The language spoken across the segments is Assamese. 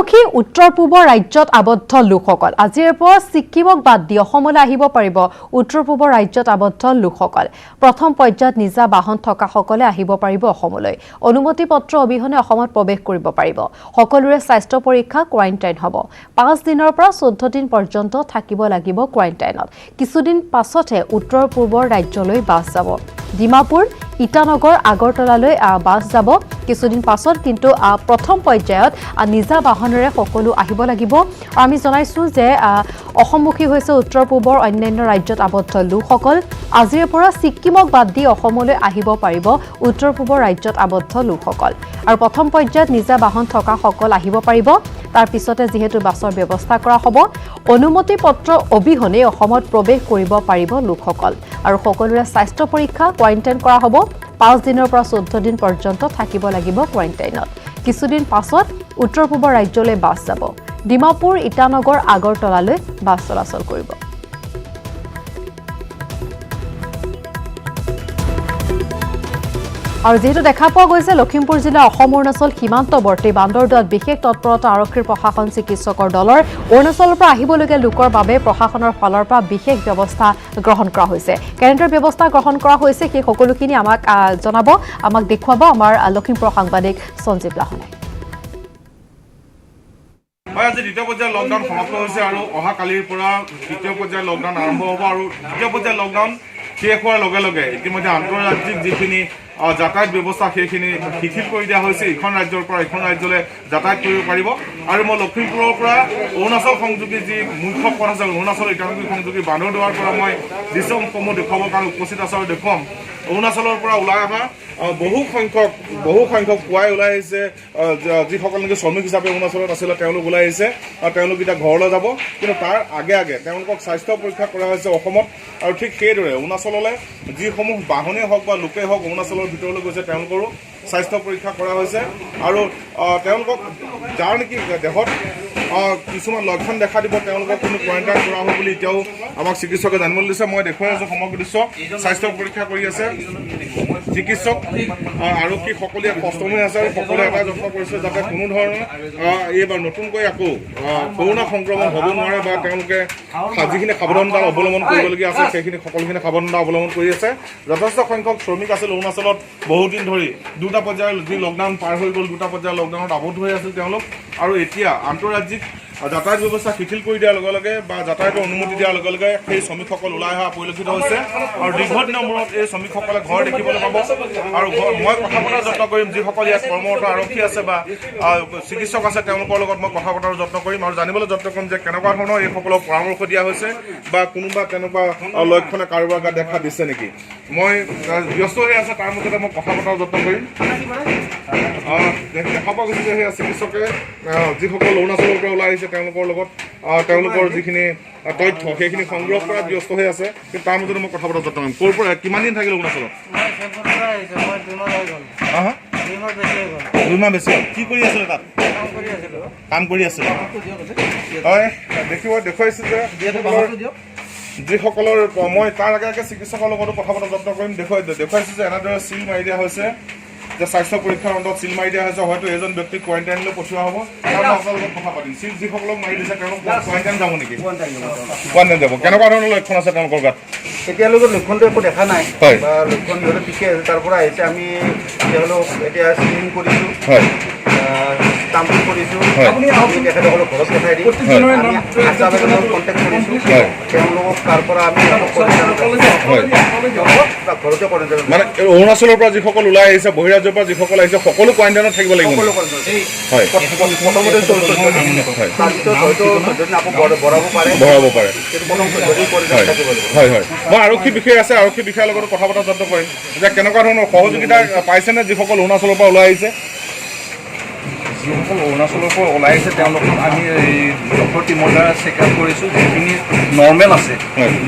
অসমমুখী উত্তৰ পূবৰ ৰাজ্যত আবদ্ধ লোকসকল আজিৰ পৰা ছিক্কিমক বাদ দি অসমলৈ আহিব পাৰিব উত্তৰ পূবৰ ৰাজ্যত আবদ্ধ লোকসকল প্ৰথম পৰ্যায়ত নিজা বাহন থকা সকলে আহিব পাৰিব অসমলৈ অনুমতি পত্ৰ অবিহনে অসমত প্ৰৱেশ কৰিব পাৰিব সকলোৰে স্বাস্থ্য পৰীক্ষা কোৱাৰেণ্টাইন হ'ব 5 দিনৰ পৰা 14 দিন পৰ্যন্ত থাকিব লাগিব কোৱাৰেণ্টাইনত কিছুদিন পাছতে উত্তৰ পূবৰ ৰাজ্যলৈ বাছ যাব ডিমাপুৰ ইটানগৰ আগৰতলালৈ বাছ যাব কিছুদিন পাছত কিন্তু প্ৰথম পৰ্যায়ত নিজা বাহনেৰে সকলো আহিব লাগিব আমি জনাইছো যে অসমমুখী হৈছে উত্তৰ পূবৰ অন্যান্য ৰাজ্যত আবদ্ধ লোকসকল আজিৰ পৰা ছিক্কিমক বাদ দি অসমলৈ আহিব পাৰিব উত্তৰ পূবৰ ৰাজ্যত আবদ্ধ লোকসকল আৰু প্ৰথম পৰ্যায়ত নিজা বাহন থকা সকল আহিব পাৰিব তাৰ পিছতে যেহেতু বাছৰ ব্যৱস্থা কৰা হ'ব অনুমতি পত্ৰ অবিহনে অসমত প্ৰৱেশ কৰিব পাৰিব লোকসকল আৰু সকলোৰে স্বাস্থ্য পৰীক্ষা কোৱাৰেণ্টাইন কৰা হ'ব 5 দিনৰ পৰা 14 দিন পৰ্যন্ত থাকিব লাগিব কোৱাৰেণ্টাইনত কিছুদিন পাছত উত্তৰ পূবৰ ৰাজ্যলৈ বাছ যাব ডিমাপুৰ ইটানগৰ আগৰতলালৈ বাছ চলাচল কৰিব আৰু যেহেতু দেখা পোৱা গৈছে লখিমপুৰ জিলা অসম অৰুণাচল সীমান্তৱৰ্তী বান্দৰদুৱাত বিশেষ তৎপৰতা আৰক্ষীৰ প্ৰশাসন চিকিৎসকৰ দলৰ অৰুণাচলৰ পৰা আহিবলগীয়া লোকৰ বাবে প্ৰশাসনৰ ফালৰ পৰা বিশেষ ব্যৱস্থা গ্ৰহণ কৰা হৈছে কেনেদৰে ব্যৱস্থা গ্ৰহণ কৰা হৈছে সেই সকলোখিনি আমাক জনাব আমাক দেখুৱাব আমাৰ লখিমপুৰ সাংবাদিক সঞ্জীৱ লাহনে আজি দ্বিতীয় পৰ্যায়ৰ লকডাউন সমাপ্ত হৈছে আৰু অহা কালিৰ পৰা তৃতীয় পৰ্যায়ৰ লকডাউন আৰম্ভ হ'ব আৰু দ্বিতীয় পৰ্যায়ৰ লকডাউন শেষ হোৱাৰ লগে লগে ইতিমধ্যে আন্তঃৰাজ্যিক যিখিনি যাতায়াত ব্যৱস্থা সেইখিনি শিথিল কৰি দিয়া হৈছে ইখন ৰাজ্যৰ পৰা ইখন ৰাজ্যলৈ যাতায়াত কৰিব পাৰিব আৰু মই লখিমপুৰৰ পৰা অৰুণাচল সংযোগী যি মুখ্য পথ আছে অৰুণাচল ইটানগৰ সংযোগী বান্দৰদুৱাৰ পৰা মই দৃশ্যসমূহ দেখুৱাবৰ কাৰণে উপস্থিত আছোঁ আৰু দেখুৱাম অৰুণাচলৰ পৰা ওলাই অহা বহু সংখ্যক পুৱাই ওলাই আহিছে যিসকল নেকি শ্ৰমিক হিচাপে অৰুণাচলত আছিলে তেওঁলোক ওলাই আহিছে আৰু তেওঁলোক এতিয়া ঘৰলৈ যাব কিন্তু তাৰ আগে আগে তেওঁলোকক স্বাস্থ্য পৰীক্ষা কৰা হৈছে অসমত আৰু ঠিক সেইদৰে অৰুণাচললৈ যিসমূহ বাহনেই হওক বা লোকেই হওক অৰুণাচলৰ ভিতৰলৈ গৈছে তেওঁলোকৰো স্বাস্থ্য পৰীক্ষা কৰা হৈছে আৰু তেওঁলোকক যাৰ নেকি দেহত কিছুমান লক্ষণ দেখা দিব তেওঁলোকক কিন্তু কোৱাৰেণ্টাইন কৰা হ'ব বুলি এতিয়াও আমাক চিকিৎসকে জানিবলৈ দিছে মই দেখুৱাই আছোঁ সমগ্ৰ দৃশ্য স্বাস্থ্য পৰীক্ষা কৰি আছে চিকিৎসক আৰক্ষী সকলোৱে কষ্ট হৈ আছে আৰু সকলোৱে এটা যত্ন কৰিছে যাতে কোনো ধৰণৰ এইবাৰ নতুনকৈ আকৌ কৰোণা সংক্ৰমণ হ'ব নোৱাৰে বা তেওঁলোকে যিখিনি সাৱধানতা অৱলম্বন কৰিবলগীয়া আছে সেইখিনি সকলোখিনি সাৱধানতা অৱলম্বন কৰি আছে যথেষ্ট সংখ্যক শ্ৰমিক আছিল অৰুণাচলত বহুদিন ধৰি দুটা পৰ্যায়ৰ যি লকডাউন পাৰ হৈ গ'ল দুটা পৰ্যায়ৰ লকডাউনত আবদ্ধ হৈ আছিল তেওঁলোক আৰু এতিয়া আন্তঃৰাজ্যিক যাতায়াত ব্যৱস্থা শিথিল কৰি দিয়াৰ লগে লগে বা যাতায়াতৰ অনুমতি দিয়াৰ লগে লগে সেই শ্ৰমিকসকল ওলাই অহা পৰিলক্ষিত হৈছে আৰু দীৰ্ঘদিনৰ মূৰত এই শ্ৰমিকসকলে ঘৰ দেখিবলৈ পাব আৰু মই কথা পতাৰ যত্ন কৰিম যিসকল ইয়াত কৰ্মৰত আৰক্ষী আছে বা চিকিৎসক আছে তেওঁলোকৰ লগত মই কথা পতাৰ যত্ন কৰিম আৰু জানিবলৈ যত্ন কৰিম যে কেনেকুৱা ধৰণৰ এইসকলক পৰামৰ্শ দিয়া হৈছে বা কোনোবা তেনেকুৱা লক্ষণে কাৰোবাৰ গাত দেখা দিছে নেকি মই ব্যস্ত হৈ আছে তাৰ মাজতে মই কথা পতাৰ যত্ন কৰিম দেখা পোৱা গৈছে যে সেয়া চিকিৎসকে যিসকল অৰুণাচলৰ পৰা ওলাই আহিছে তেওঁলোকৰ লগত তেওঁলোকৰ যিখিনি তথ্য সেইখিনি সংগ্ৰহ কৰাত ব্যস্ত হৈ আছে কিন্তু তাৰ মাজতে মই কথা পতাৰ যত্ন কৰিম ক'ৰ পৰা কিমান দিন থাকিল অৰুণাচলত 2 মাহ বেছি কি কৰি আছিলে তাত কাম কৰি আছিলে হয় দেখুৱাইছোঁ যে যিসকলৰ মই তাৰ আগে আগে চিকিৎসকৰ লগতো কথা পতাৰ যত্ন কৰিম দেখুৱাইছোঁ যে এনেদৰে চিল মাৰি দিয়া হৈছে যে স্বাস্থ্য পৰীক্ষাৰ অন্তত চিল মাৰি দিয়া হৈছে হয়তো এজন ব্যক্তিক কোৱাৰেণ্টাইনলৈ পঠিওৱা হ'ব তাৰ আপোনালোকৰ লগত কথা পাতিম চিল যিসকলক মাৰি দিছে তেওঁলোক কোৱাৰেণ্টাইন যাব নেকি কোৱাৰেণ্টাইন যাব কেনেকুৱা ধৰণৰ লক্ষণ আছে তেওঁলোকৰ গাত এতিয়ালৈকে লক্ষণটো একো দেখা নাই বা লক্ষণ যদি ঠিকে আছে তাৰ পৰা আহিছে আমি তেওঁলোক এতিয়া স্ক্ৰিনিং কৰিছোঁ হয় ষ্টাম্পিং কৰিছোঁ আমি তেখেতসকলক ঘৰত পঠাই দিম আমি আশা বাইদেউৰ কণ্টেক্ট কৰিছোঁ তেওঁলোকক তাৰ পৰা আমি ঘৰতে কৰি মানে অৰুণাচলৰ পৰা যিসকল ওলাই আহিছে বহিৰাজ্যৰ পৰা যিসকল আহিছে সকলো কোৱাৰেণ্টাইনত থাকিব লাগিব হয় প্ৰথমতে তাৰপিছত হয়তো আকৌ ভৰাব পাৰে হয় হয় মই আৰক্ষী বিষয়া আছে আৰক্ষী বিষয়াৰ লগত কথা পতাৰ যত্ন কৰিম যে কেনেকুৱা ধৰণৰ সহযোগিতা পাইছেনে যিসকল অৰুণাচলৰ পৰা ওলাই আহিছে যিসকল অৰুণাচলৰ পৰা ওলাই আহিছে তেওঁলোকক আমি ডক্টৰ টিমৰ দ্বাৰা চেকআপ কৰিছোঁ যিখিনি নৰ্মেল আছে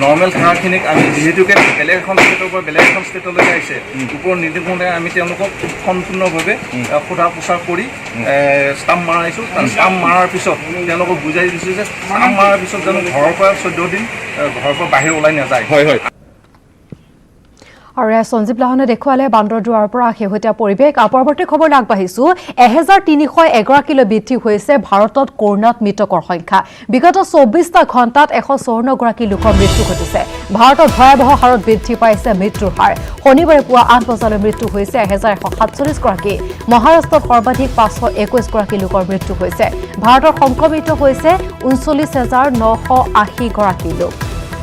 নৰ্মেল থকাখিনিক আমি যিহেতুকে বেলেগ এখন ষ্টেটৰ পৰা বেলেগ এখন ষ্টেটলৈ আহিছে ওপৰৰ নিৰ্দেশমতে আমি তেওঁলোকক সম্পূৰ্ণভাৱে সোধা পোছা কৰি ষ্টাম্প মাৰাইছোঁ ষ্টাম্প মাৰাৰ পিছত তেওঁলোকক বুজাই দিছোঁ যে ষ্টাম্প মাৰাৰ পিছত জানো ঘৰৰ পৰা 14 দিন ঘৰৰ পৰা বাহিৰ ওলাই নাযায় হয় হয় আৰু সঞ্জীৱ লাহনে দেখুৱালে বান্দৰদুৱাৰ পৰা শেহতীয়া পৰিৱেশ। পৰৱৰ্তী খবৰলৈ আগবাঢ়িছো। 1301 বৃদ্ধি হৈছে ভাৰতত কৰোনাত মৃতকৰ সংখ্যা। বিগত 24টা ঘণ্টাত 154 লোকৰ মৃত্যু ঘটিছে। ভাৰতত ভয়াৱহ হাৰত বৃদ্ধি পাইছে মৃত্যুৰ হাৰ। শনিবাৰে পুৱা 8 বজালৈ মৃত্যু হৈছে 1147 গৰাকী। মহাৰাষ্ট্ৰত সৰ্বাধিক 521 গৰাকী লোকৰ মৃত্যু হৈছে। ভাৰতৰ সংক্ৰমিত হৈছে 39,980 গৰাকী লোক।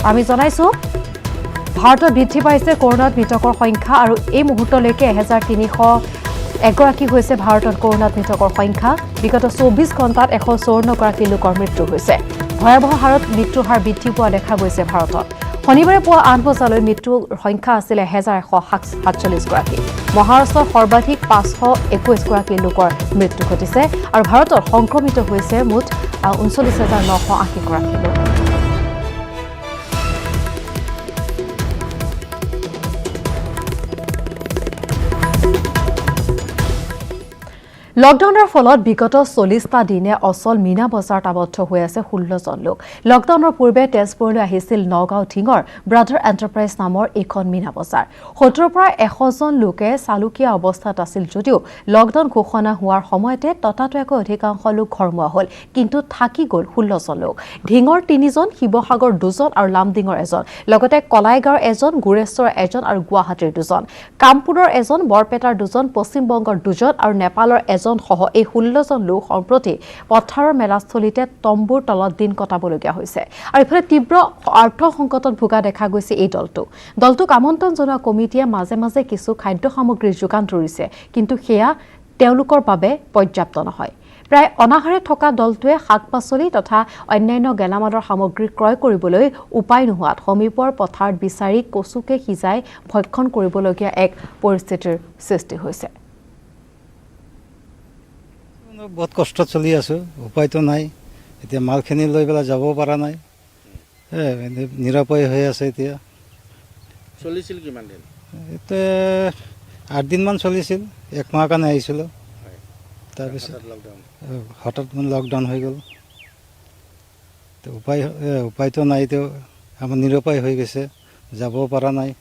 আমি জনাইছো ভাৰতত বৃদ্ধি পাইছে কৰোনাত মৃতকৰ সংখ্যা আৰু এই মুহূৰ্তলৈকে 1301 হৈছে ভাৰতত কৰোনাত মৃতকৰ সংখ্যা। বিগত 24 ঘণ্টাত 154 গৰাকী লোকৰ মৃত্যু হৈছে। ভয়াৱহ হাৰত মৃত্যুৰ হাৰ বৃদ্ধি পোৱা দেখা গৈছে ভাৰতত। শনিবাৰে পুৱা 8 বজালৈ মৃত্যুৰ সংখ্যা আছিল 1147 গৰাকী। মহাৰাষ্ট্ৰত সৰ্বাধিক 521 গৰাকী লোকৰ মৃত্যু ঘটিছে আৰু ভাৰতত সংক্ৰমিত হৈছে মুঠ 39,980 গৰাকী লোক। লকডাউনৰ ফলত বিগত 40টা দিনে অচল মীনা বজাৰত আবদ্ধ হৈ আছে 16 জন লোক। লকডাউনৰ পূৰ্বে তেজপুৰলৈ আহিছিল নগাঁও ঢিঙৰ ব্ৰাদাৰ এণ্টাৰপ্ৰাইজ নামৰ এখন মীনা বজাৰ। 70ৰ পৰা 100 জন লোকে চালুকীয়া অৱস্থাত আছিল যদিও লকডাউন ঘোষণা হোৱাৰ সময়তে ততাতৈয়াকৈ অধিকাংশ লোক ঘৰমুৱা হ'ল, কিন্তু থাকি গ'ল 16 জন লোক। ঢিঙৰ 3 জন, শিৱসাগৰ 2 জন আৰু লামডিঙৰ 1 জন, লগতে কলাইগাঁৱৰ 1 জন, গুৰেশ্বৰৰ 1 জন আৰু গুৱাহাটীৰ 2 জন, কামপুৰৰ 1 জন, বৰপেটাৰ 2 জন, পশ্চিম বংগৰ 2 জন আৰু নেপালৰ 1 জন সহ এই 16 জন লোক সম্প্ৰতি পথাৰৰ মেলাস্থলীতে তম্বুৰ তলত দিন কটাবলগীয়া হৈছে। আৰু ইফালে তীব্ৰ আৰ্থ সংকটত ভোগা দেখা গৈছে এই দলটোক আমন্ত্ৰণ জনোৱা কমিটিয়ে মাজে মাজে কিছু খাদ্য সামগ্ৰীৰ যোগান ধৰিছে, কিন্তু সেয়া তেওঁলোকৰ বাবে পৰ্যাপ্ত নহয়। প্ৰায় অনাহাৰে থকা দলটোৱে শাক-পাচলি তথা অন্যান্য গেলামালৰ সামগ্ৰী ক্ৰয় কৰিবলৈ উপায় নোহোৱাত সমীপৰ পথাৰত বিচাৰি কচুকে সিজাই ভক্ষণ কৰিবলগীয়া এক পৰিস্থিতিৰ সৃষ্টি হৈছে। বহুত কষ্টত চলি আছোঁ, উপায়তো নাই। এতিয়া মালখিনি লৈ পেলাই যাব পৰা নাই, নিৰাপয় হৈ আছে। এতিয়া চলিছিল কিমান দিন? এতিয়া 8 দিনমান চলিছিল, 1 মাহ কাৰণে আহিছিলোঁ। তাৰপিছত হঠাৎ লকডাউন হৈ গ'ল। উপায়তো নাই, তেওঁ আমাৰ নিৰুপায় হৈ গৈছে, যাব পৰা নাই।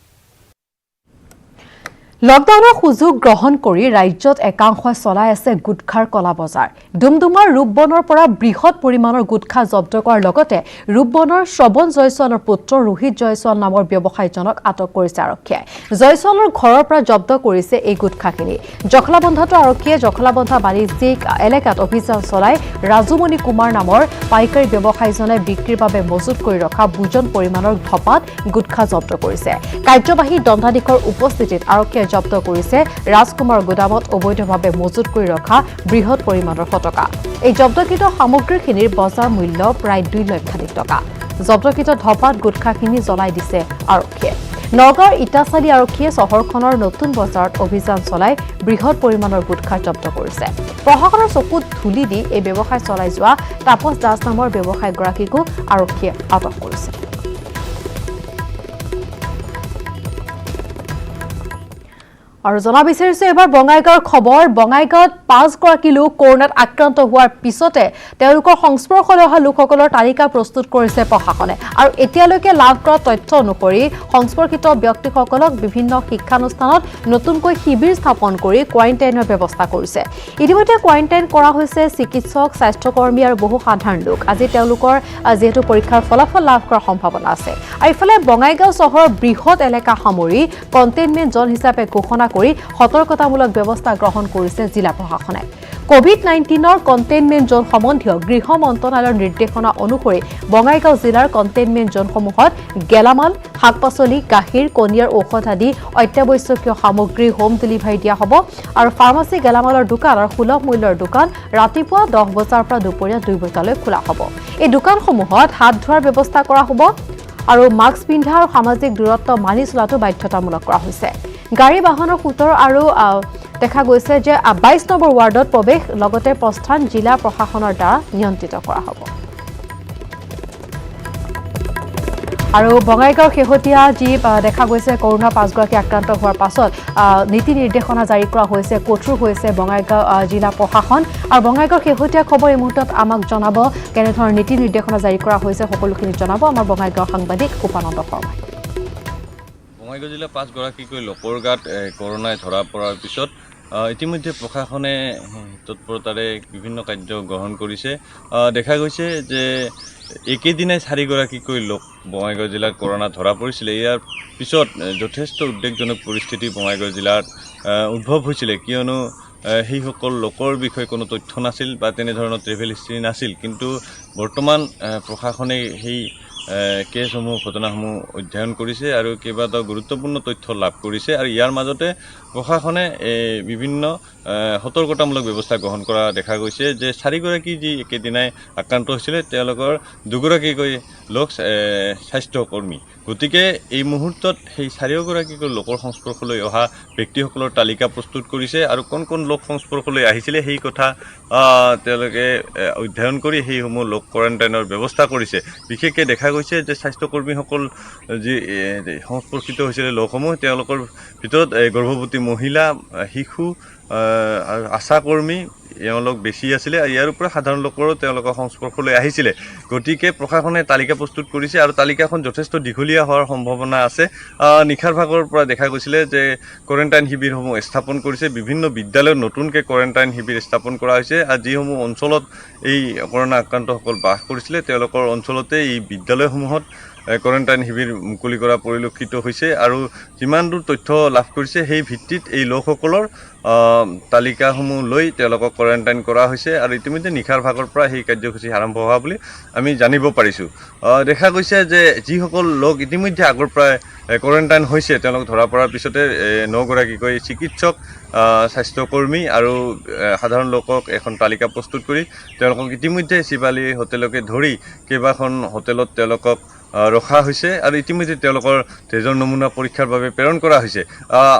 লকডাউনৰ সুযোগ গ্ৰহণ কৰি ৰাজ্যত একাংশই চলাই আছে গুটখাৰ কলা বজাৰ। ডুমডুমাৰ ৰূপবনৰ পৰা বৃহৎ পৰিমাণৰ গুটখা জব্দ কৰাৰ লগতে ৰূপবনৰ শ্ৰৱণ জয়ছোৱালৰ পুত্ৰ ৰোহিত জয়ছোৱাল নামৰ ব্যৱসায়ীজনক আটক কৰিছে আৰক্ষীয়ে। জয়ছোৱালৰ ঘৰৰ পৰা জব্দ কৰিছে এই গুটখাখিনি। জখলাবন্ধাটো আৰক্ষীয়ে জখলাবন্ধা বাণিজ্যিক এলেকাত অভিযান চলাই ৰাজুমণি কুমাৰ নামৰ পাইকাৰী ব্যৱসায়ীজনে বিক্ৰীৰ বাবে মজুত কৰি ৰখা বুজন পৰিমাণৰ ধপাত গুটখা জব্দ কৰিছে। কাৰ্যবাহী দণ্ডাধীশৰ উপস্থিতিত আৰক্ষীয়ে জব্দ কৰিছে ৰাজকুমাৰ গোদামত অবৈধভাৱে মজুত কৰি ৰখা বৃহৎ পৰিমাণৰ ফটকা। এই জব্দকৃত সামগ্ৰীখিনিৰ বজাৰ মূল্য প্ৰায় 2 লক্ষাধিক টকা। জব্দকৃত ধপাত গুটখাখিনি জ্বলাই দিছে আৰক্ষীয়ে। নগাঁৱৰ ইটাচালি আৰক্ষীয়ে চহৰখনৰ নতুন বজাৰত অভিযান চলাই বৃহৎ পৰিমাণৰ গুটখা জব্দ কৰিছে। প্ৰশাসনৰ চকুত ধূলি দি এই ব্যৱসায় চলাই যোৱা তাপস দাস নামৰ ব্যৱসায়ীগৰাকীকো আৰক্ষীয়ে আটক কৰিছে। আৰু জনা বিচাৰিছে এবাৰ বঙাইগাঁৱৰ খবৰ। বঙাইগাঁৱত 5 গৰাকী লোক কৰোনাত আক্ৰান্ত হোৱাৰ পিছতে তেওঁলোকৰ সংস্পৰ্শলৈ অহা লোকসকলৰ তালিকা প্ৰস্তুত কৰিছে প্ৰশাসনে। আৰু এতিয়ালৈকে লাভ কৰা তথ্য অনুসৰি সংস্পৰ্শিত ব্যক্তিসকলক বিভিন্ন শিক্ষানুষ্ঠানত নতুনকৈ শিবিৰ স্থাপন কৰি কোৱাৰেণ্টাইনৰ ব্যৱস্থা কৰিছে। ইতিমধ্যে কোৱাৰেণ্টাইন কৰা হৈছে চিকিৎসক, স্বাস্থ্যকৰ্মী আৰু বহু সাধাৰণ লোক। আজি তেওঁলোকৰ যিহেতু পৰীক্ষাৰ ফলাফল লাভ কৰাৰ সম্ভাৱনা আছে। আৰু ইফালে বঙাইগাঁও চহৰৰ বৃহৎ এলেকা সামৰি কণ্টেইনমেণ্ট জ'ন হিচাপে ঘোষণা কৰি সতৰ্কতামূলক ব্যৱস্থা গ্ৰহণ কৰিছে জিলা প্ৰশাসনে। কোভিড-19ৰ কণ্টেইনমেণ্ট জ'ন সম্বন্ধীয় গৃহ মন্ত্ৰালয়ৰ নিৰ্দেশনা অনুসৰি বঙাইগাঁও জিলাৰ কণ্টেইনমেণ্ট জ'নসমূহত গেলামাল, শাক-পাচলি, গাখীৰ, কণীয়াৰ ঔষধ আদি অত্যাৱশ্যকীয় সামগ্ৰী হোম ডেলিভাৰী দিয়া হ'ব। আৰু ফাৰ্মাচী, গেলামালৰ দোকান আৰু সুলভ মূল্যৰ দোকান ৰাতিপুৱা 10 বজাৰ পৰা দুপৰীয়া 2 বজালৈ খোলা হ'ব। এই দোকানসমূহত হাত ধোৱাৰ ব্যৱস্থা কৰা হ'ব আৰু মাস্ক পিন্ধা আৰু সামাজিক দূৰত্ব মানি চলাটো বাধ্যতামূলক কৰা হৈছে। গাড়ী বাহনৰ সোঁতৰ আৰু দেখা গৈছে যে 22 নম্বৰ ৱাৰ্ডত প্ৰৱেশ লগতে প্ৰস্থান জিলা প্ৰশাসনৰ দ্বাৰা নিয়ন্ত্ৰিত কৰা হ'ব। আৰু বঙাইগাঁৱৰ শেহতীয়া যি দেখা গৈছে কৰোনা 5 গৰাকী আক্ৰান্ত হোৱাৰ পাছত নীতি নিৰ্দেশনা জাৰি কৰা হৈছে, কঠোৰ হৈছে বঙাইগাঁও জিলা প্ৰশাসন। আৰু বঙাইগাঁৱৰ শেহতীয়া খবৰ এই মুহূৰ্তত আমাক জনাব, কেনেধৰণৰ নীতি নিৰ্দেশনা জাৰি কৰা হৈছে সকলোখিনি জনাব আমাৰ বঙাইগাঁৱৰ সাংবাদিক উপানন্দ শৰ্মাই। বঙাইগাঁও জিলাৰ 5গৰাকীকৈ লোকৰ গাত কৰোনাই ধৰা পৰাৰ পিছত ইতিমধ্যে প্ৰশাসনে তৎপৰতাৰে বিভিন্ন কাৰ্য গ্ৰহণ কৰিছে। দেখা গৈছে যে একেদিনাই 4গৰাকীকৈ লোক বঙাইগাঁও জিলাত কৰোনা ধৰা পৰিছিলে। ইয়াৰ পিছত যথেষ্ট উদ্বেগজনক পৰিস্থিতি বঙাইগাঁও জিলাত উদ্ভৱ হৈছিলে, কিয়নো সেইসকল লোকৰ বিষয়ে কোনো তথ্য নাছিল বা তেনেধৰণৰ ট্ৰেভেল হিষ্ট্ৰী নাছিল। কিন্তু বৰ্তমান প্ৰশাসনে সেই কেছসমূহ ঘটনাসমূহ অধ্যয়ন কৰিছে আৰু কেইবাটাও গুৰুত্বপূৰ্ণ তথ্য লাভ কৰিছে। আৰু ইয়াৰ মাজতে প্ৰশাসনে বিভিন্ন সতৰ্কতামূলক ব্যৱস্থা গ্ৰহণ কৰা দেখা গৈছে যে 4গৰাকী যি একেদিনাই আক্ৰান্ত হৈছিলে তেওঁলোকৰ 2গৰাকীকৈ লোক স্বাস্থ্যকৰ্মী। গতিকে এই মুহূৰ্তত সেই 4গৰাকীকৈ লোকৰ সংস্পৰ্শলৈ অহা ব্যক্তিসকলৰ তালিকা প্ৰস্তুত কৰিছে আৰু কোন কোন লোক সংস্পৰ্শলৈ আহিছিলে সেই কথা তেওঁলোকে অধ্যয়ন কৰি সেইসমূহ লোক কোৱাৰেণ্টাইনৰ ব্যৱস্থা কৰিছে। বিশেষকৈ দেখা গৈছে যে স্বাস্থ্যকৰ্মীসকল যি সংস্পৰ্শিত হৈছিলে লোকসমূহ তেওঁলোকৰ ভিতৰত গৰ্ভৱতী মহিলা, শিশু, আশাকৰ্মী এওঁলোক বেছি আছিলে। ইয়াৰ উপৰি সাধাৰণ লোকৰো তেওঁলোকৰ সংস্পৰ্শলৈ আহিছিলে। গতিকে প্ৰশাসনে তালিকা প্ৰস্তুত কৰিছে আৰু তালিকাখন যথেষ্ট দীঘলীয়া হোৱাৰ সম্ভাৱনা আছে। নিশাৰ ভাগৰ পৰা দেখা গৈছিলে যে কোৱাৰেণ্টাইন শিবিৰসমূহ স্থাপন কৰিছে। বিভিন্ন বিদ্যালয়ত নতুনকৈ কোৱাৰেণ্টাইন শিবিৰ স্থাপন কৰা হৈছে আৰু যিসমূহ অঞ্চলত এই কৰোনা আক্ৰান্তসকল বাস কৰিছিলে তেওঁলোকৰ অঞ্চলতে এই বিদ্যালয়সমূহত কোৱাৰেণ্টাইন শিবিৰ মুকলি কৰা পৰিলক্ষিত হৈছে। আৰু যিমান দূৰ তথ্য লাভ কৰিছে সেই ভিত্তিত এই লোকসকলৰ তালিকাসমূহ লৈ তেওঁলোকক কোৱাৰেণ্টাইন কৰা হৈছে আৰু ইতিমধ্যে নিশাৰ ভাগৰ পৰা সেই কাৰ্যসূচী আৰম্ভ হোৱা বুলি আমি জানিব পাৰিছোঁ। দেখা গৈছে যে যিসকল লোক ইতিমধ্যে আগৰ পৰাই কোৱাৰেণ্টাইন হৈছে তেওঁলোক ধৰা পৰাৰ পিছতে 9গৰাকীকৈ চিকিৎসক, স্বাস্থ্যকৰ্মী আৰু সাধাৰণ লোকক এখন তালিকা প্ৰস্তুত কৰি তেওঁলোকক ইতিমধ্যে শিৱালী হোটেলকে ধৰি কেইবাখন হোটেলত তেওঁলোকক ৰখা হৈছে আৰু ইতিমধ্যে তেওঁলোকৰ তেজৰ নমুনা পৰীক্ষাৰ বাবে প্ৰেৰণ কৰা হৈছে।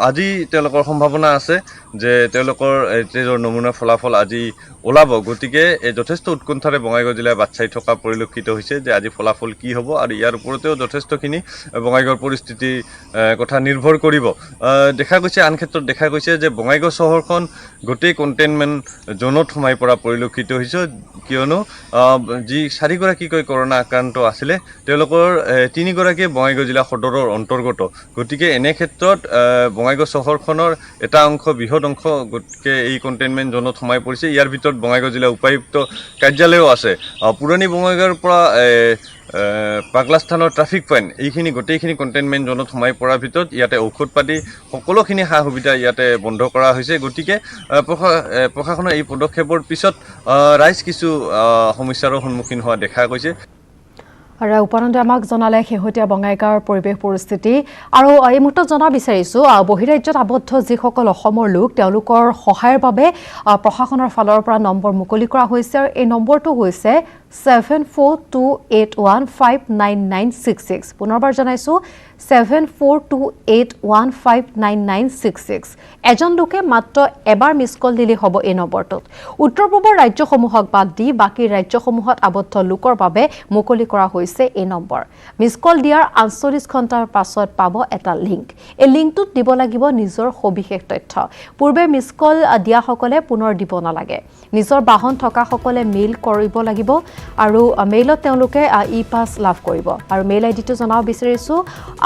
আজি তেওঁলোকৰ সম্ভাৱনা আছে যে তেওঁলোকৰ তেজৰ নমুনাৰ ফলাফল আজি ওলাব। গতিকে যথেষ্ট উৎকণ্ঠাৰে বঙাইগাঁও জিলাই বাট চাই থকা পৰিলক্ষিত হৈছে যে আজি ফলাফল কি হ'ব আৰু ইয়াৰ ওপৰতেও যথেষ্টখিনি বঙাইগাঁৱৰ পৰিস্থিতিৰ কথা নিৰ্ভৰ কৰিব। দেখা গৈছে আন ক্ষেত্ৰত দেখা গৈছে যে বঙাইগাঁও চহৰখন গোটেই কণ্টেইনমেণ্ট জোনত সোমাই পৰা পৰিলক্ষিত হৈছে, কিয়নো যি 4গৰাকীকৈ কৰোনা আক্ৰান্ত আছিলে তেওঁলোকৰ 3গৰাকীয়ে বঙাইগাঁও জিলা সদৰৰ অন্তৰ্গত। গতিকে এনে ক্ষেত্ৰত বঙাইগাঁও চহৰখনৰ এটা অংশ, বৃহৎ অংশ গতিকে এই কণ্টেইনমেণ্ট জোনত সোমাই পৰিছে। ইয়াৰ ভিতৰত বঙাইগাঁও জিলা উপায়ুক্ত কাৰ্যালয়ো আছে। পুৰণি বঙাইগাঁৱৰ পৰা পাগলাস্থানৰ ট্ৰাফিক পইণ্ট এইখিনি গোটেইখিনি কণ্টেইনমেণ্ট জোনত সোমাই পৰাৰ ভিতৰত ইয়াতে ঔষধ পাতি সকলোখিনি সা সুবিধা ইয়াতে বন্ধ কৰা হৈছে। গতিকে প্ৰশাসনৰ এই পদক্ষেপৰ পিছত ৰাইজ কিছু সমস্যাৰো সন্মুখীন হোৱা দেখা গৈছে। আৰু উপানন্দে আমাক জনালে শেহতীয়া বঙাইগাঁৱৰ পৰিৱেশ পৰিস্থিতি। আৰু এই মুহূৰ্তত জনা বিচাৰিছোঁ বহিৰাজ্যত আবদ্ধ যিসকল অসমৰ লোক তেওঁলোকৰ সহায়ৰ বাবে প্ৰশাসনৰ ফালৰ পৰা নম্বৰ মুকলি কৰা হৈছে আৰু এই নম্বৰটো হৈছে 7428159966। পুনৰবাৰ জনাইছোঁ 7428159966। এজন লোকে মাত্ৰ এবাৰ মিছ কল দিলেই হ'ব এই নম্বৰটোত। উত্তৰ পূবৰ ৰাজ্যসমূহক বাদ দি বাকী ৰাজ্যসমূহত আবদ্ধ লোকৰ বাবে মুকলি কৰা হৈছে এই নম্বৰ। মিছ কল দিয়াৰ 48 ঘণ্টাৰ পাছত পাব এটা লিংক। এই লিংকটোত দিব লাগিব নিজৰ সবিশেষ তথ্য। পূৰ্বে মিছ কল দিয়াসকলে পুনৰ দিব নালাগে। নিজৰ বাহন থকাসকলে মেইল কৰিব লাগিব আৰু মেইলত তেওঁলোকে ই-পাছ লাভ কৰিব। আৰু মেইল আইডিটো জনাব বিচাৰিছোঁ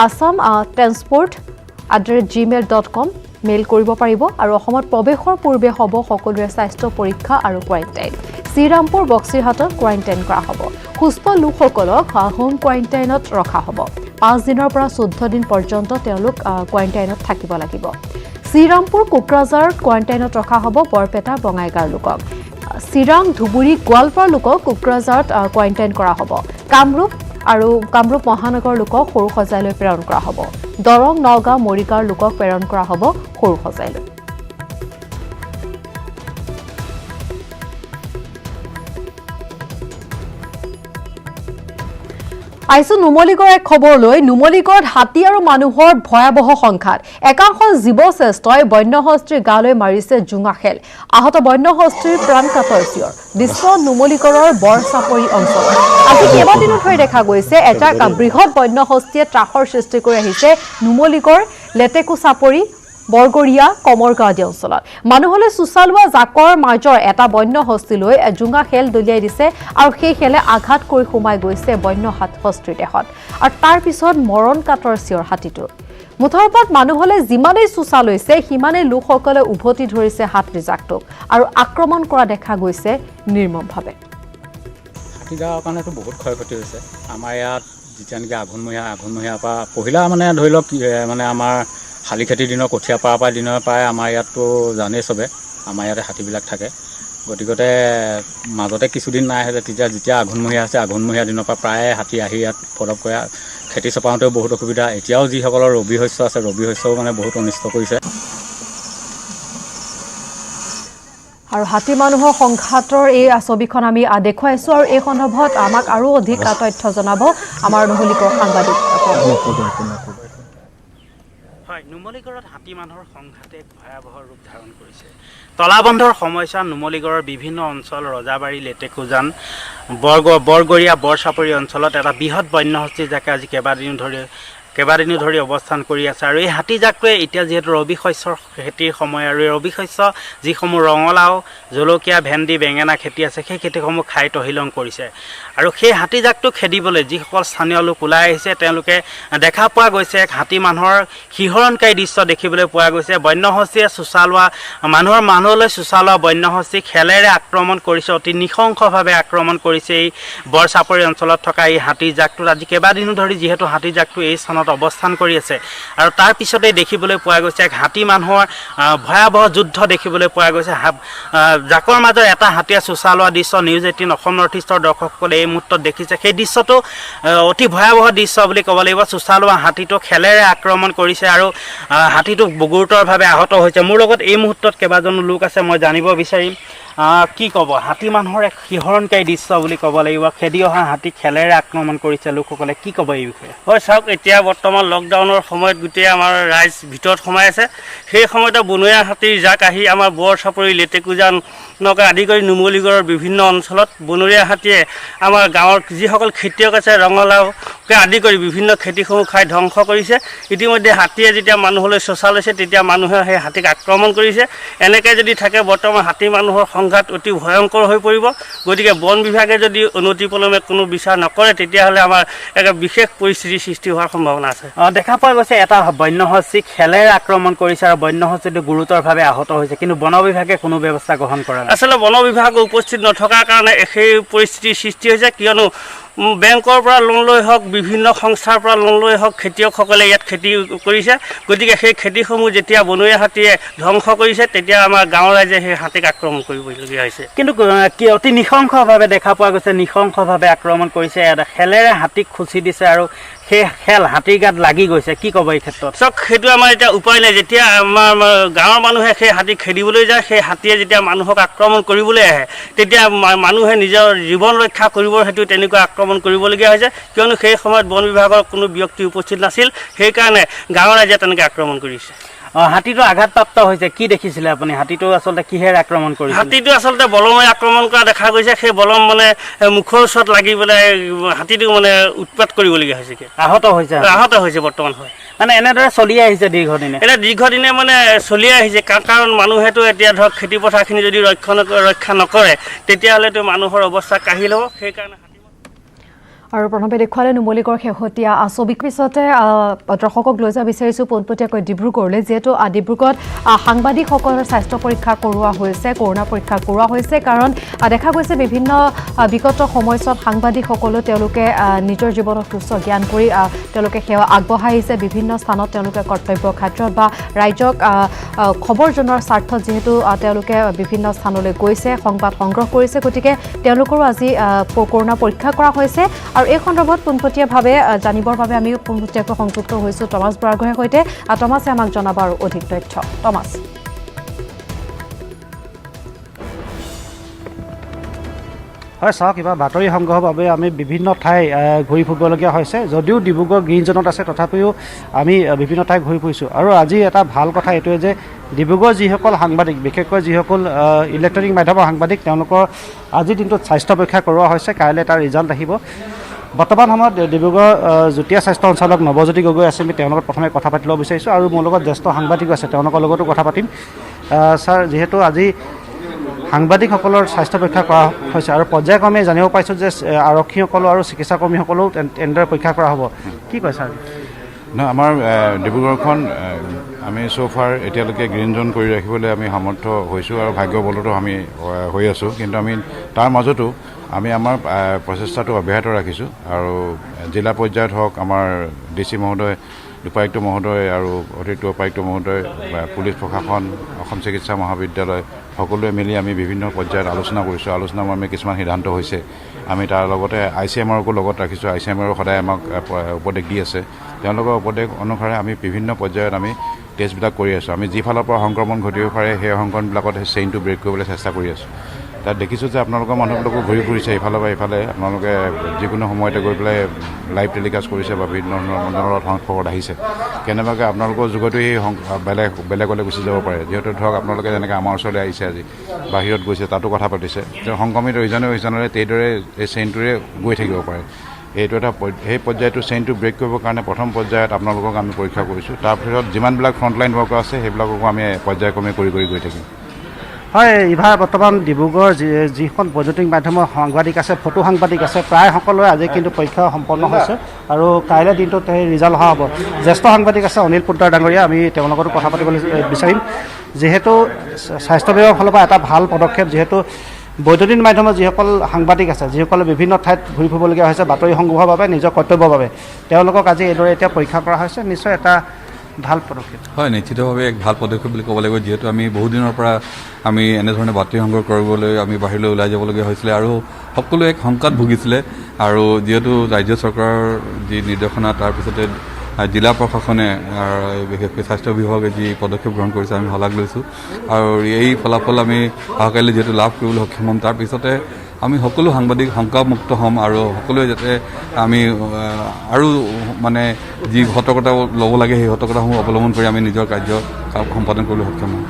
assam@transport@gmail.com মেইল কৰিব পাৰিব। আৰু অসমত প্ৰৱেশৰ পূৰ্বে হ'ব সকলোৰে স্বাস্থ্য পৰীক্ষা আৰু কোৱাৰেণ্টাইন। শ্ৰীৰামপুৰ, বক্সিৰহাটত কোৱাৰেণ্টাইন কৰা হ'ব। সুস্থ লোকসকলক হোম কোৱাৰেণ্টাইনত ৰখা হ'ব। 5 দিনৰ পৰা 14 দিন পৰ্যন্ত তেওঁলোক কোৱাৰেণ্টাইনত থাকিব লাগিব। শ্ৰীৰামপুৰ, কোকৰাঝাৰত কোৱাৰেণ্টাইনত ৰখা হ'ব বৰপেটা, বঙাইগাঁৱৰ লোকক। চিৰাং, ধুবুৰী, গোৱালপাৰা লোকক কোকৰাঝাৰত কোৱাৰেণ্টাইন কৰা হ'ব। কামৰূপ মহানগৰৰ লোকক সৰু সজাইলৈ প্ৰেৰণ কৰা হ'ব। দৰং, নগাঁও, মৰিগাঁৱৰ লোকক প্ৰেৰণ কৰা হ'ব সৰু সজাইলৈ। আহিছোঁ নুমলীগড়ৰ এক খবৰলৈ। নুমলীগড়ত হাতী আৰু মানুহৰ ভয়াৱহ সংঘাত। একাংশ জীৱশ্ৰেষ্ঠই বন্যহস্তীৰ গালৈ মাৰিছে জোঙা খেল। আহত বন্যহস্তীৰ প্ৰাণকাতৰ চিঞৰ। দৃশ্য নুমলীগড়ৰ বৰচাপৰি অঞ্চলত। আজি কেইবাদিনো ধৰি দেখা গৈছে এটা বৃহৎ বন্যহস্তীয়ে ত্ৰাসৰ সৃষ্টি কৰি আহিছে নুমলীগড়, লেটেকু চাপৰি, বৰগৰীয়া, কমৰগাঁও আদি অঞ্চলত। মানুহলৈ চোচালোৱা জাকৰ মাজৰ এটা বন্য হস্তীলৈ জোঙা খেল দলিয়াই দিছে আৰু সেই খেলে আঘাত কৰি সোমাই গৈছে বন্য হস্তীৰ দেহত আৰু তাৰ পিছত মৰণ কাতৰ চিঞৰ হাতীটোৰ। মুঠৰ ওপৰত মানুহলৈ যিমানেই চোচা লৈছে সিমানেই লোকসকলে উভতি ধৰিছে হাতী জাকটোক আৰু আক্ৰমণ কৰা দেখা গৈছে নিৰ্মমভাৱে। হাতীজাকৰ কাৰণেতো বহুত ক্ষয়ক্ষতি হৈছে। আমাৰ ইয়াত যেতিয়া নেকি আঘোণমহীয়াৰ পৰা পহিলা মানে ধৰি লওক মানে আমাৰ শালি খেতিৰ দিনৰ কঠীয়া পৰা দিনৰ পৰাই আমাৰ ইয়াততো জানেই চবে আমাৰ ইয়াতে হাতীবিলাক থাকে। গতিকতে মাজতে কিছুদিন নাই হৈছে, যেতিয়া আঘোণমহীয়া আছে আঘোণমহীয়া দিনৰ পৰা প্ৰায় হাতী আহি ইয়াত ফলপ কৰে। খেতি চপাওঁতেও বহুত অসুবিধা। এতিয়াও যিসকলৰ ৰবি শস্য আছে ৰবি শস্যও মানে বহুত অনিষ্ট কৰিছে। আৰু হাতী মানুহৰ সংঘাতৰ এই ছবিখন আমি দেখুৱাইছো আৰু এই সন্দৰ্ভত আমাক আৰু অধিক তথ্য জনাব আমাৰ নুমলীগড় সাংবাদিক। হয়, নুমলীগড়ত হাতী মানুহৰ সংঘাতে ভয়াৱহ ৰূপ ধাৰণ কৰিছে। তলাবন্ধৰ সময়ছোৱাত নুমলীগড়ৰ বিভিন্ন অঞ্চল ৰজাবাৰী, লেটেকুজান, বৰগৰীয়া, বৰচাপৰি অঞ্চলত এটা বৃহৎ বন্যহস্তী জাকে আজি কেইবাদিনো ধৰি অৱস্থান কৰি আছে। আৰু এই হাতীজাকটোৱে এতিয়া যিহেতু ৰবি শস্যৰ খেতিৰ সময় আৰু এই ৰবি শস্য যিসমূহ ৰঙালাও, জলকীয়া, ভেন্দি, বেঙেনা খেতি আছে সেই খেতিসমূহ খাই তহিলং কৰিছে। আৰু সেই হাতীজাকটো খেদিবলৈ যিসকল স্থানীয় লোক ওলাই আহিছে তেওঁলোকে দেখা পোৱা গৈছে এক হাতী মানুহৰ শিহৰণকাৰী দৃশ্য দেখিবলৈ পোৱা গৈছে। বন্যহস্তীয়ে মানুহলৈ চোচা লোৱা বন্যহস্তী খেলেৰে আক্ৰমণ কৰিছে, অতি নৃশংসভাৱে আক্ৰমণ কৰিছে এই বৰচাপৰি অঞ্চলত থকা এই হাতীজাকটোত। আজি কেইবাদিনো ধৰি যিহেতু হাতীজাকটো এই স্থানত অৱস্থান কৰি আছে আৰু তাৰ পিছতেই দেখিবলৈ পোৱা গৈছে এক হাতী মানুহৰ ভয়াৱহ যুদ্ধ দেখিবলৈ পোৱা গৈছে। জাকৰ মাজৰ এটা হাতীয়ে চোচা লোৱা দৃশ্য নিউজ 18 অসম নৰ্থ ইষ্টৰ দৰ্শকসকলে এই মুহূৰ্তত দেখিছে। সেই দৃশ্যটো অতি ভয়াৱহ দৃশ্য বুলি ক'ব লাগিব। চোচা লোৱা হাতীটো খেলেৰে আক্ৰমণ কৰিছে আৰু হাতীটো গুৰুতৰভাৱে আহত হৈছে। মোৰ লগত এই মুহূৰ্তত কেইবাজনো লোক আছে, মই জানিব বিচাৰিম কি ক'ব। হাতী মানুহৰ এক শিহৰণকাৰী দৃশ্য বুলি ক'ব লাগিব। খেদি অহা হাতী খেলেৰে আক্ৰমণ কৰিছে লোকসকলে, কি ক'ব এই বিষয়ে? হয়, চাওক, এতিয়া বৰ্তমান লকডাউনৰ সময়ত গোটেই আমাৰ ৰাইজ ভিতৰত সোমাই আছে। সেই সময়তে বনৰীয়া হাতীৰ জাক আহি আমাৰ বৰচাপৰি, লেটেকুজানক আদি কৰি নুমলীগড়ৰ বিভিন্ন অঞ্চলত বনৰীয়া হাতীয়ে আমাৰ গাঁৱৰ যিসকল খেতিয়ক আছে ৰঙালাওকে আদি কৰি বিভিন্ন খেতিসমূহ খাই ধ্বংস কৰিছে। ইতিমধ্যে হাতীয়ে যেতিয়া মানুহলৈ চোচা লৈছে তেতিয়া মানুহে সেই হাতীক আক্ৰমণ কৰিছে। এনেকৈ যদি থাকে বৰ্তমান হাতী মানুহৰ সংঘাত অতি ভয়ংকৰ হৈ পৰিব। গতিকে বন বিভাগে যদি অনতিপলমে কোনো বিচাৰ নকৰে তেতিয়াহ'লে আমাৰ এক বিশেষ পৰিস্থিতিৰ সৃষ্টি হোৱাৰ সম্ভাৱনা আছে। দেখা পোৱা গৈছে এটা বন্যহস্তীক খেলেৰে আক্ৰমণ কৰিছে আৰু বন্যহস্তীটো গুৰুতৰভাৱে আহত হৈছে, কিন্তু বন বিভাগে কোনো ব্যৱস্থা গ্ৰহণ কৰা নাই। আচলতে বন বিভাগ উপস্থিত নথকাৰ কাৰণে সেই পৰিস্থিতিৰ সৃষ্টি হৈছে, কিয়নো বেংকৰ পৰা লোন লৈ হওক, বিভিন্ন সংস্থাৰ পৰা লোন লৈ হওক, খেতিয়কসকলে ইয়াত খেতি কৰিছে। গতিকে সেই খেতিসমূহ যেতিয়া বনৰীয়া হাতীয়ে ধ্বংস কৰিছে তেতিয়া আমাৰ গাঁৱৰ ৰাইজে সেই হাতীক আক্ৰমণ কৰিবলগীয়া হৈছে। কিন্তু অতি নৃশংসভাৱে দেখা পোৱা গৈছে, নৃশংসভাৱে আক্ৰমণ কৰিছে, খেলেৰে হাতীক খুচি দিছে আৰু সেই খেল হাতীৰ গাত লাগি গৈছে। কি ক'ব এই ক্ষেত্ৰত? চাওক, সেইটো আমাৰ এতিয়া উপায় নাই। যেতিয়া আমাৰ গাঁৱৰ মানুহে সেই হাতীক খেদিবলৈ যায়, সেই হাতীয়ে যেতিয়া মানুহক আক্ৰমণ কৰিবলৈ আহে তেতিয়া মানুহে নিজৰ জীৱন ৰক্ষা কৰিবৰ হেতু তেনেকুৱা আক্ৰমণ কৰিবলগীয়া হৈছে, কিয়নো সেই সময়ত বন বিভাগৰ কোনো ব্যক্তি উপস্থিত নাছিল। সেইকাৰণে গাঁৱৰ ৰাইজে তেনেকৈ আক্ৰমণ কৰিছে। হাতীটো আঘাতপ্ৰাপ্ত হৈছে, কি দেখিছিলে আপুনি? হাতীটো আচলতে কিহেৰে আক্ৰমণ কৰিছে? হাতীটো আচলতে বলমে আক্ৰমণ কৰা দেখা গৈছে। সেই বলম মানে মুখৰ ওচৰত লাগি পেলাই হাতীটো মানে উৎপাত কৰিবলগীয়া হৈছে। আহত হৈছে বৰ্তমান। হয়, মানে এনেদৰে চলি আহিছে দীৰ্ঘদিনে? এতিয়া দীৰ্ঘদিনে মানে চলি আহিছে, কাৰণ মানুহেতো এতিয়া ধৰক খেতি পথাৰখিনি যদি ৰক্ষা নকৰে তেতিয়াহ'লেতো মানুহৰ অৱস্থা কাহিল হ'ব। সেইকাৰণে আৰু প্ৰণৱে দেখুৱালে নুমলীগড় শেহতীয়া ছবিৰ পিছতে দৰ্শকক লৈ যাব বিচাৰিছোঁ পোনপটীয়াকৈ ডিব্ৰুগড়লৈ, যিহেতু ডিব্ৰুগড়ত সাংবাদিকসকলৰ স্বাস্থ্য পৰীক্ষা কৰোৱা হৈছে, কৰোণা পৰীক্ষা কৰোৱা হৈছে। কাৰণ দেখা গৈছে বিভিন্ন বিগত সময়ছোৱাত সাংবাদিকসকলেও তেওঁলোকে নিজৰ জীৱনত উচ্চ জ্ঞান কৰি তেওঁলোকে সেৱা আগবঢ়াই আহিছে। বিভিন্ন স্থানত তেওঁলোকে কৰ্তব্য ক্ষেত্ৰত বা ৰাইজক খবৰ জনোৱাৰ স্বাৰ্থত যিহেতু তেওঁলোকে বিভিন্ন স্থানলৈ গৈছে, সংবাদ সংগ্ৰহ কৰিছে, গতিকে তেওঁলোকৰো আজি কৰোণা পৰীক্ষা কৰা হৈছে। আৰু এই সন্দৰ্ভত পোনপটীয়াভাৱে জানিবৰ বাবে আমি পোনপটীয়াকৈ সংযুক্ত হৈছোঁ টমাছ বৰাগোহাঁইৰ সৈতে। টমাছে আমাক জনাব আৰু অধিক তথ্য। টমাছ। হয়, চাওক, কিবা বাতৰি সংগ্ৰহৰ বাবে আমি বিভিন্ন ঠাই ঘূৰি ফুৰিবলগীয়া হৈছে। যদিও ডিব্ৰুগড় গ্ৰীণ জ'নত আছে তথাপিও আমি বিভিন্ন ঠাই ঘূৰি ফুৰিছোঁ। আৰু আজি এটা ভাল কথা এইটোৱে যে ডিব্ৰুগড়ৰ যিসকল সাংবাদিক, বিশেষকৈ যিসকল ইলেক্ট্ৰনিক মাধ্যমৰ সাংবাদিক, তেওঁলোকৰ আজিৰ দিনটোত স্বাস্থ্য পৰীক্ষা কৰোৱা হৈছে। কাইলৈ তাৰ ৰিজাল্ট আহিব। বৰ্তমান সময়ত ডিব্ৰুগড় যুটীয়া স্বাস্থ্য সঞ্চালক নৱজ্যোতি গগৈ আছে, আমি তেওঁলোকৰ প্ৰথমে কথা পাতি ল'ব বিচাৰিছোঁ। আৰু মোৰ লগত জ্যেষ্ঠ সাংবাদিকো আছে, তেওঁলোকৰ লগতো কথা পাতিম। ছাৰ, যিহেতু আজি সাংবাদিকসকলৰ স্বাস্থ্য পৰীক্ষা কৰা হৈছে আৰু পৰ্যায়ক্ৰমে জানিব পাৰিছোঁ যে আৰক্ষীসকলো আৰু চিকিৎসা কৰ্মীসকলেও এনেদৰে পৰীক্ষা কৰা হ'ব, কি কয় ছাৰ? না আমাৰ ডিব্ৰুগড়খন আমি চ'ফাৰ এতিয়ালৈকে গ্ৰীণ জ'ন কৰি ৰাখিবলৈ আমি সমৰ্থ হৈছোঁ আৰু ভাগ্য বলতো আমি হৈ আছোঁ কিন্তু আমি তাৰ মাজতো আমি আমাৰ প্ৰচেষ্টাটো অব্যাহত ৰাখিছোঁ আৰু জিলা পৰ্যায়ত হওক আমাৰ DC মহোদয় উপায়ুক্ত মহোদয় আৰু অতিৰিক্ত উপায়ুক্ত মহোদয় পুলিচ প্ৰশাসন অসম চিকিৎসা মহাবিদ্যালয় সকলোৱে মিলি আমি বিভিন্ন পৰ্যায়ত আলোচনা কৰিছোঁ আলোচনাৰ মৰ্মে কিছুমান সিদ্ধান্ত হৈছে আমি তাৰ লগতে ICMRকো লগত ৰাখিছোঁ ICMR সদায় আমাক উপদেশ দি আছে তেওঁলোকৰ উপদেশ অনুসাৰে আমি বিভিন্ন পৰ্যায়ত আমি টেষ্টবিলাক কৰি আছোঁ আমি যিফালৰ পৰা সংক্ৰমণ ঘটিব পাৰে সেই সংক্ৰমণবিলাকত সেই চেইনটো ব্ৰেক কৰিবলৈ চেষ্টা কৰি আছোঁ তাত দেখিছোঁ যে আপোনালোকৰ মানুহবিলাকো ঘূৰি ফুৰিছে ইফালৰ পৰা ইফালে আপোনালোকে যিকোনো সময়তে গৈ পেলাই লাইভ টেলিকাষ্ট কৰিছে বা বিভিন্ন ধৰণৰ সংস্পৰ্শত আহিছে কেনেবাকৈ আপোনালোকৰ যোগেদি সেই বেলেগলৈ গুচি যাব পাৰে যিহেতু ধৰক আপোনালোকে যেনেকৈ আমাৰ ওচৰলৈ আহিছে আজি বাহিৰত গৈছে তাতো কথা পাতিছে সংক্ৰমিত ইজনে সেইদৰে এই চেইনটোৰে গৈ থাকিব পাৰে এইটো এটা সেই পৰ্যায়টো চেইনটো ব্ৰেক কৰিবৰ কাৰণে প্ৰথম পৰ্যায়ত আপোনালোকক আমি পৰীক্ষা কৰিছোঁ তাৰপিছত যিমানবিলাক ফ্ৰণ্টলাইন ৱৰ্কাৰ আছে সেইবিলাককো আমি পৰ্যায়ক্ৰমে কৰি গৈ থাকিম হয় ইভাৰ বৰ্তমান ডিব্ৰুগড় যিখন বৈদ্যুতিক মাধ্যমৰ সাংবাদিক আছে ফটো সাংবাদিক আছে প্ৰায় সকলোৱে আজি কিন্তু পৰীক্ষা সম্পন্ন হৈছে আৰু কাইলৈ দিনটোত সেই ৰিজাল্ট অহা হ'ব জ্যেষ্ঠ সাংবাদিক আছে অনিল পুত্ৰৰ ডাঙৰীয়া আমি তেওঁৰ লগতো কথা পাতিবলৈ বিচাৰিম যিহেতু স্বাস্থ্য বিভাগৰ ফালৰ পৰা এটা ভাল পদক্ষেপ যিহেতু বৈদ্যুতিক মাধ্যমৰ যিসকল সাংবাদিক আছে যিসকলে বিভিন্ন ঠাইত ঘূৰি ফুৰিবলগীয়া হৈছে বাতৰি সংগ্ৰহৰ বাবে নিজৰ কৰ্তব্যৰ বাবে তেওঁলোকক আজি এইদৰে এতিয়া পৰীক্ষা কৰা হৈছে নিশ্চয় এটা ভাল পদক্ষেপ হয় নিশ্চিতভাৱে এক ভাল পদক্ষেপ বুলি ক'ব লাগিব যিহেতু আমি বহুদিনৰ পৰা আমি এনেধৰণে বাতৰি সংগ্ৰহ কৰিবলৈ আমি বাহিৰলৈ ওলাই যাবলগীয়া হৈছিলে আৰু সকলোৱে এক শংকাত ভুগিছিলে আৰু যিহেতু ৰাজ্য চৰকাৰৰ যি নিৰ্দেশনা তাৰপিছতে জিলা প্ৰশাসনে বিশেষকৈ স্বাস্থ্য বিভাগে যি পদক্ষেপ গ্ৰহণ কৰিছে আমি শলাগ লৈছোঁ আৰু এই ফলাফল আমি অহাকাইলৈ যিহেতু লাভ কৰিবলৈ সক্ষম হ'ম তাৰপিছতে আমি সকলো সাংবাদিক শংকামুক্ত হ'ম আৰু সকলোৱে যাতে আমি আৰু মানে যি সতৰ্কতা ল'ব লাগে সেই সতৰ্কতাসমূহ অৱলম্বন কৰি আমি নিজৰ কাৰ্য সম্পাদন কৰিবলৈ সক্ষম হ'ম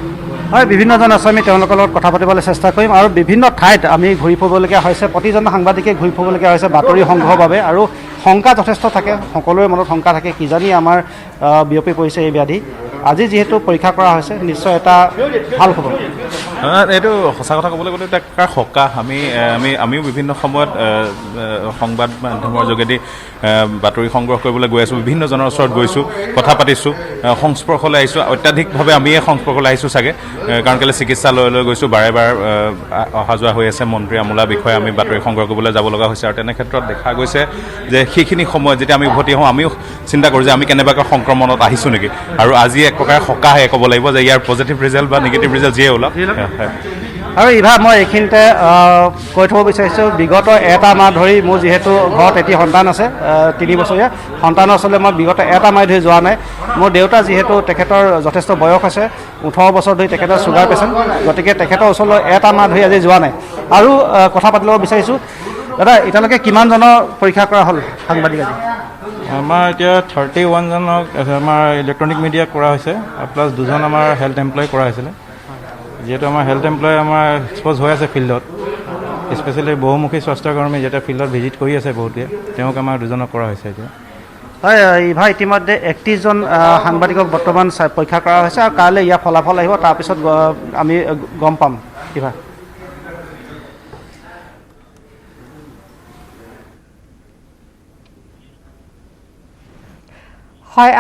হয় বিভিন্নজন আছে আমি তেওঁলোকৰ লগত কথা পাতিবলৈ চেষ্টা কৰিম আৰু বিভিন্ন ঠাইত আমি ঘূৰি ফুৰিবলগীয়া হৈছে প্ৰতিজন সাংবাদিকে ঘূৰি ফুৰিবলগীয়া হৈছে বাতৰি সংগ্ৰহৰ বাবে আৰু শংকা যথেষ্ট থাকে সকলোৰে মনত শংকা থাকে কিজানি আমাৰ বিয়পি পৰিছে এই ব্যাধি আজি যিহেতু পৰীক্ষা কৰা হৈছে নিশ্চয় এটা ভাল খবৰ এইটো সঁচা কথা ক'বলৈ গ'লে এটা সকাহ আমিও বিভিন্ন সময়ত সংবাদ মাধ্যমৰ যোগেদি বাতৰি সংগ্ৰহ কৰিবলৈ গৈ আছোঁ বিভিন্নজনৰ ওচৰত গৈছোঁ কথা পাতিছোঁ সংস্পৰ্শলৈ আহিছোঁ অত্যাধিকভাৱে আমিয়ে সংস্পৰ্শলৈ আহিছোঁ চাগে কাৰণ কেলৈ চিকিৎসালয়লৈ গৈছোঁ বাৰে অহা যোৱা হৈ আছে মন্ত্ৰী আমোলা বিষয়ে আমি বাতৰি সংগ্ৰহ কৰিবলৈ যাব লগা হৈছে আৰু তেনে ক্ষেত্ৰত দেখা গৈছে যে সেইখিনি সময়ত যেতিয়া আমি উভতি আহোঁ আমিও চিন্তা কৰোঁ যে আমি কেনেবাকৈ সংক্ৰমণত আহিছোঁ নেকি আৰু আজি এক প্ৰকাৰে সকাহে ক'ব লাগিব যে ইয়াৰ পজিটিভ ৰিজাল্ট বা নিগেটিভ ৰিজাল্ট যিয়ে ওলাওক আৰু ইভা মই এইখিনিতে কৈ থ'ব বিচাৰিছোঁ বিগত এটা মাহ ধৰি মোৰ যিহেতু ঘৰত এটি সন্তান আছে 3 বছৰীয়া সন্তানৰ ওচৰলৈ মই বিগত এটা মাহ ধৰি যোৱা নাই মোৰ দেউতা যিহেতু তেখেতৰ যথেষ্ট বয়স আছে 18 বছৰ ধৰি তেখেতৰ চুগাৰ পেচেণ্ট গতিকে তেখেতৰ ওচৰলৈ এটা মাহ ধৰি আজি যোৱা নাই আৰু কথা পাতি ল'ব বিচাৰিছোঁ দাদা এতিয়ালৈকে কিমানজনৰ পৰীক্ষা কৰা হ'ল সাংবাদিক আজি আমাৰ এতিয়া 31 জনক আমাৰ ইলেক্ট্ৰনিক মিডিয়া কৰা হৈছে প্লাছ 2জন আমাৰ হেল্থ এমপ্লয় কৰা হৈছিলে যিহেতু আমাৰ হেল্থ এমপ্লয় আমাৰ এক্সপ'জ হৈ আছে ফিল্ডত স্পেচিয়েলি বহুমুখী স্বাস্থ্যকৰ্মী যেতিয়া ফিল্ডত ভিজিট কৰি আছে বহুতে তেওঁক আমাৰ 2জনক কৰা হৈছে এতিয়া হয় ইভা ইতিমধ্যে 31জন সাংবাদিকক বৰ্তমান পৰীক্ষা কৰা হৈছে আৰু কাইলৈ ইয়াৰ ফলাফল আহিব তাৰপিছত আমি গম পাম ইভা হয়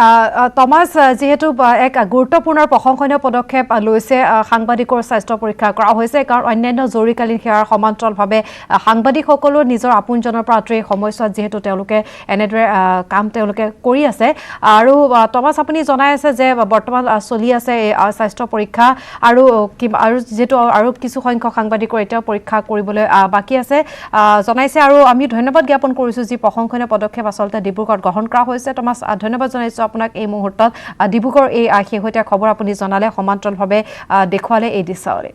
টমাছ যেহেতু এক গুৰুত্বপূৰ্ণ প্ৰশংসনীয় পদক্ষেপ লৈছে সাংবাদিকৰ স্বাস্থ্য পৰীক্ষা কৰা হৈছে কাৰণ অন্যান্য জৰুৰীকালীন সেৱাৰ সমান্তৰালভাৱে সাংবাদিকসকলো নিজৰ আপোনজনৰ পৰা আঁতৰি সময়ছোৱাত যিহেতু তেওঁলোকে এনেদৰে কাম তেওঁলোকে কৰি আছে আৰু টমাছ আপুনি জনাই আছে যে বৰ্তমান চলি আছে স্বাস্থ্য পৰীক্ষা আৰু যেহেতু আৰু কিছু সংখ্যক সাংবাদিকৰ এতিয়াও পৰীক্ষা কৰিবলৈ বাকী আছে জনাইছে আৰু আমি ধন্যবাদ জ্ঞাপন কৰিছোঁ যি প্ৰশংসনীয় পদক্ষেপ আচলতে ডিব্ৰুগড়ত গ্ৰহণ কৰা হৈছে টমাছ ধন্যবাদ আপোনাক এই মুহূৰ্তত ডিব্ৰুগড় এই শেহতীয়া খবৰ আপুনি জনালে সমান্তৰালভাৱে দেখুৱালে এই দৃশ্যৰে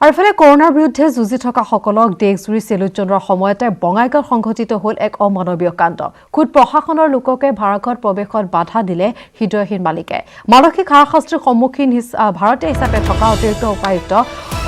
আৰু ইফালে কৰোনাৰ বিৰুদ্ধে যুঁজি থকা সকলক দেশজুৰি চেলুট জনোৱাৰ সময়তে বঙাইগাঁৱত সংঘটিত হ'ল এক অমানৱীয় কাণ্ড খুদ প্ৰশাসনৰ লোককে ভাড়াঘৰত প্ৰৱেশত বাধা দিলে হৃদয়হীন মালিকে মানসিক হাৰাশাস্তিৰ সন্মুখীন ভাৰতীয় হিচাপে থকা অতিৰিক্ত উপায়ুক্ত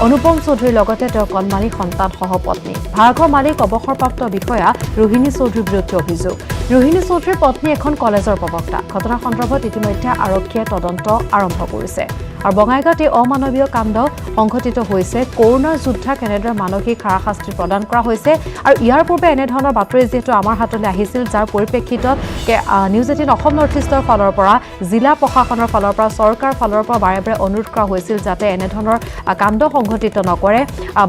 অনুপম চৌধুৰীৰ লগতে তেওঁৰ কণমানি সন্তানসহ পত্নী ভাড়াঘৰ মালিক অৱসৰপ্ৰাপ্ত বিষয়া ৰোহিণী চৌধুৰীৰ বিৰুদ্ধে অভিযোগ ৰোহিণী চৌধুৰীৰ পত্নী এখন কলেজৰ প্ৰবক্তা ঘটনাৰ সন্দৰ্ভত ইতিমধ্যে আৰক্ষীয়ে তদন্ত আৰম্ভ কৰিছে আৰু বঙাইগাঁৱত এই অমানৱীয় কাণ্ড সংঘটিত হৈছে কৰোনাৰ যোদ্ধাক এনেদৰে মানসিক হাৰাশাস্তি প্ৰদান কৰা হৈছে আৰু ইয়াৰ পূৰ্বে এনেধৰণৰ বাতৰি যিহেতু আমাৰ হাতলৈ আহিছিল যাৰ পৰিপ্ৰেক্ষিতত নিউজ 18 অসম নৰ্থ ইষ্টৰ ফালৰ পৰা জিলা প্ৰশাসনৰ ফালৰ পৰা চৰকাৰৰ ফালৰ পৰা বাৰে বাৰে অনুৰোধ কৰা হৈছিল যাতে এনেধৰণৰ কাণ্ড সংঘটিত নকৰে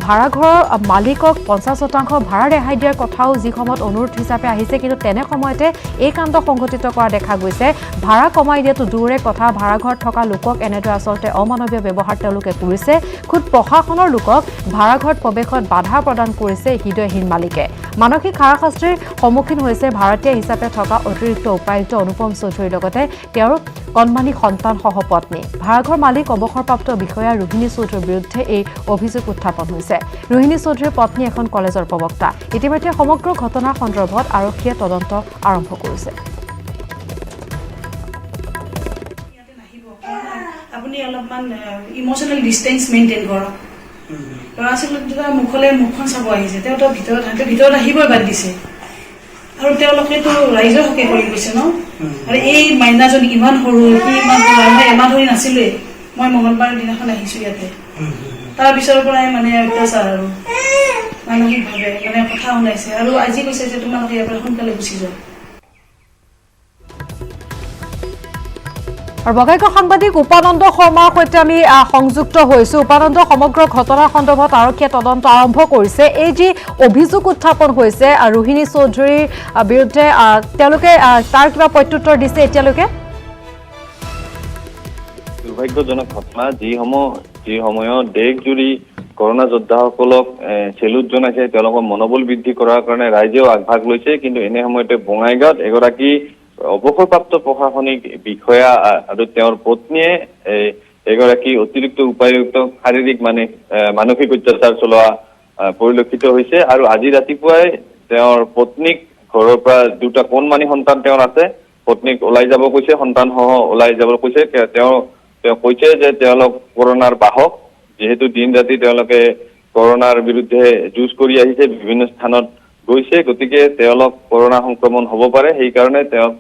ভাড়াঘৰৰ মালিকক 50% ভাড়া ৰেহাই দিয়াৰ কথাও যি সময়ত অনুৰোধ হিচাপে আহিছে কিন্তু তেনে সময়তে এই কাণ্ড সংঘটিত কৰা দেখা গৈছে ভাড়া কমাই দিয়াটো দূৰৰে কথা ভাড়াঘৰত থকা লোকক এনেদৰে আচলতে অমানৱীয় ব্যৱহাৰ তেওঁলোকে কৰিছে খুদ প্ৰশাসনৰ লোকক ভাড়াঘৰত প্ৰৱেশত বাধা প্ৰদান কৰিছে হৃদয়হীন মালিকে মানসিক হাৰাশাস্তিৰ সন্মুখীন হৈছে ভাৰতীয় হিচাপে থকা অতিৰিক্ত উপায়ুক্ত অনুপম চৌধুৰীৰ লগতে তেওঁৰ কণমানি সন্তানসহ পত্নী ভাড়াঘৰ মালিক অৱসৰপ্ৰাপ্ত বিষয়া ৰোহিণী চৌধুৰীৰ বিৰুদ্ধে এই অভিযোগ উত্থাপন হৈছে ৰোহিণী চৌধুৰীৰ পত্নী এখন কলেজৰ প্ৰবক্তা ইতিমধ্যে সমগ্ৰ ঘটনাৰ সন্দৰ্ভত আৰক্ষীয়ে তদন্ত আৰম্ভ কৰিছে আপুনি অলপমান ইমোশনেল ডিষ্টেন্স মেইনটেইন কৰক ল'ৰা ছোৱালীক যেতিয়া মুখখন চাব আহিছে তেওঁ ভিতৰত আহিবই বাদ দিছে আৰু তেওঁলোকেতো ৰাইজৰ হকে কৰি গৈছে ন আৰু এই মাইনাজনী ইমান সৰু সি ইমান মই এমাহ ধৰি নাছিলোৱে মই মঙলবাৰৰ দিনাখন আহিছো ইয়াতে তাৰ পিছৰ পৰাই মানে অত্যাচাৰ আৰু মানসিকভাৱে মানে কথা শুনাইছে আৰু আজি কৈছে যে তোমালোকে ইয়াৰ পৰা সোনকালে গুচি যোৱা আৰু বঙাইগাঁও সাংবাদিক উপানন্দ শৰ্মাৰ সৈতে আমি সংযুক্ত হৈছো উপানন্দ সমগ্ৰ ঘটনাৰ সন্দৰ্ভত আৰক্ষীয়ে তদন্ত আৰম্ভ কৰিছে এই যি অভিযোগ উত্থাপন হৈছে ৰোহিণী চৌধুৰীৰ বিৰুদ্ধে তেওঁলোকে তাৰ কিবা প্ৰত্যুত্তৰ দিছে এতিয়ালৈকে দুৰ্ভাগ্যজনক ঘটনা যি সময়ত দেশজুৰি কৰোনা যোদ্ধাসকলক চেলুট জনাইছে তেওঁলোকৰ মনোবল বৃদ্ধি কৰাৰ কাৰণে ৰাইজেও আগভাগ লৈছে কিন্তু এনে সময়তে বঙাইগাঁৱত এগৰাকী অৱসৰপ্ৰাপ্ত প্ৰশাসনিক বিষয়া আৰু তেওঁৰ পত্নীয়ে এগৰাকী অতিৰিক্ত উপায়ুক্ত শাৰীৰিক মানসিক অত্যাচাৰ চলোৱা পৰিলক্ষিত হৈছে আৰু আজি ৰাতিপুৱাই তেওঁৰ পত্নীক ঘৰৰ পৰা দুটা কণমানি সন্তান তেওঁৰ আছে পত্নীক ওলাই যাব কৈছে সন্তানসহ ওলাই যাব কৈছে তেওঁ কৈছে যে তেওঁলোক কৰোনাৰ বাহক যিহেতু দিন ৰাতি তেওঁলোকে কৰোনাৰ বিৰুদ্ধে যুঁজ কৰি আহিছে বিভিন্ন স্থানত গৈছে গতিকে তেওঁলোক কৰোনা সংক্ৰমণ হ'ব পাৰে সেইকাৰণে তেওঁক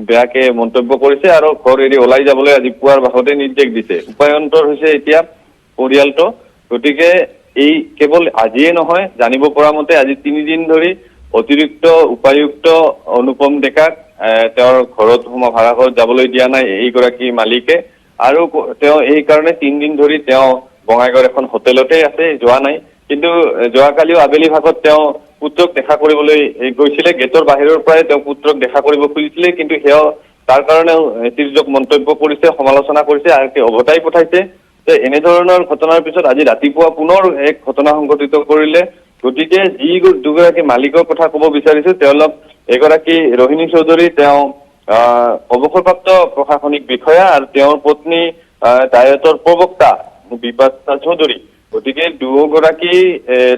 বেয়াকে মন্তব্য কৰিছে আৰু ঘৰ এৰি ওলাই যাবলৈ আজি পুৱাৰ ভাগতে নিৰ্দেশ দিছে উপায়ন্তৰ হৈছে এতিয়া পৰিয়ালটো গতিকে এই কেৱল আজিয়ে নহয় জানিব পৰা মতে আজি 3 দিন ধৰি অতিৰিক্ত উপায়ুক্ত অনুপম ডেকাক তেওঁৰ ঘৰত ভাড়াঘৰত যাবলৈ দিয়া নাই এইগৰাকী মালিকে আৰু তেওঁ এই কাৰণে 3 দিন ধৰি তেওঁ বঙাইগাঁৱৰ এখন হোটেলতে আছে যোৱা নাই কিন্তু যোৱাকালিও আবেলি ভাগত তেওঁ পুত্ৰক দেখা কৰিবলৈ গৈছিলে গেটৰ বাহিৰৰ পৰাই তেওঁ পুত্ৰক দেখা কৰিব খুজিছিলে কিন্তু সেয়া তাৰ কাৰণেও তিৰ্যক মন্তব্য কৰিছে সমালোচনা কৰিছে আৰু অভতাই পঠাইছে যে এনেধৰণৰ ঘটনাৰ পিছত আজি ৰাতিপুৱা পুনৰ এক ঘটনা সংঘটিত কৰিলে গতিকে যি দুগৰাকী মালিকৰ কথা ক'ব বিচাৰিছো তেওঁলোক এগৰাকী ৰোহিণী চৌধুৰী তেওঁ অৱসৰপ্ৰাপ্ত প্ৰশাসনিক বিষয়া আৰু তেওঁৰ পত্নী ডায়েটৰ প্ৰবক্তা বিপাশা চৌধুৰী গতিকে দুয়োগৰাকী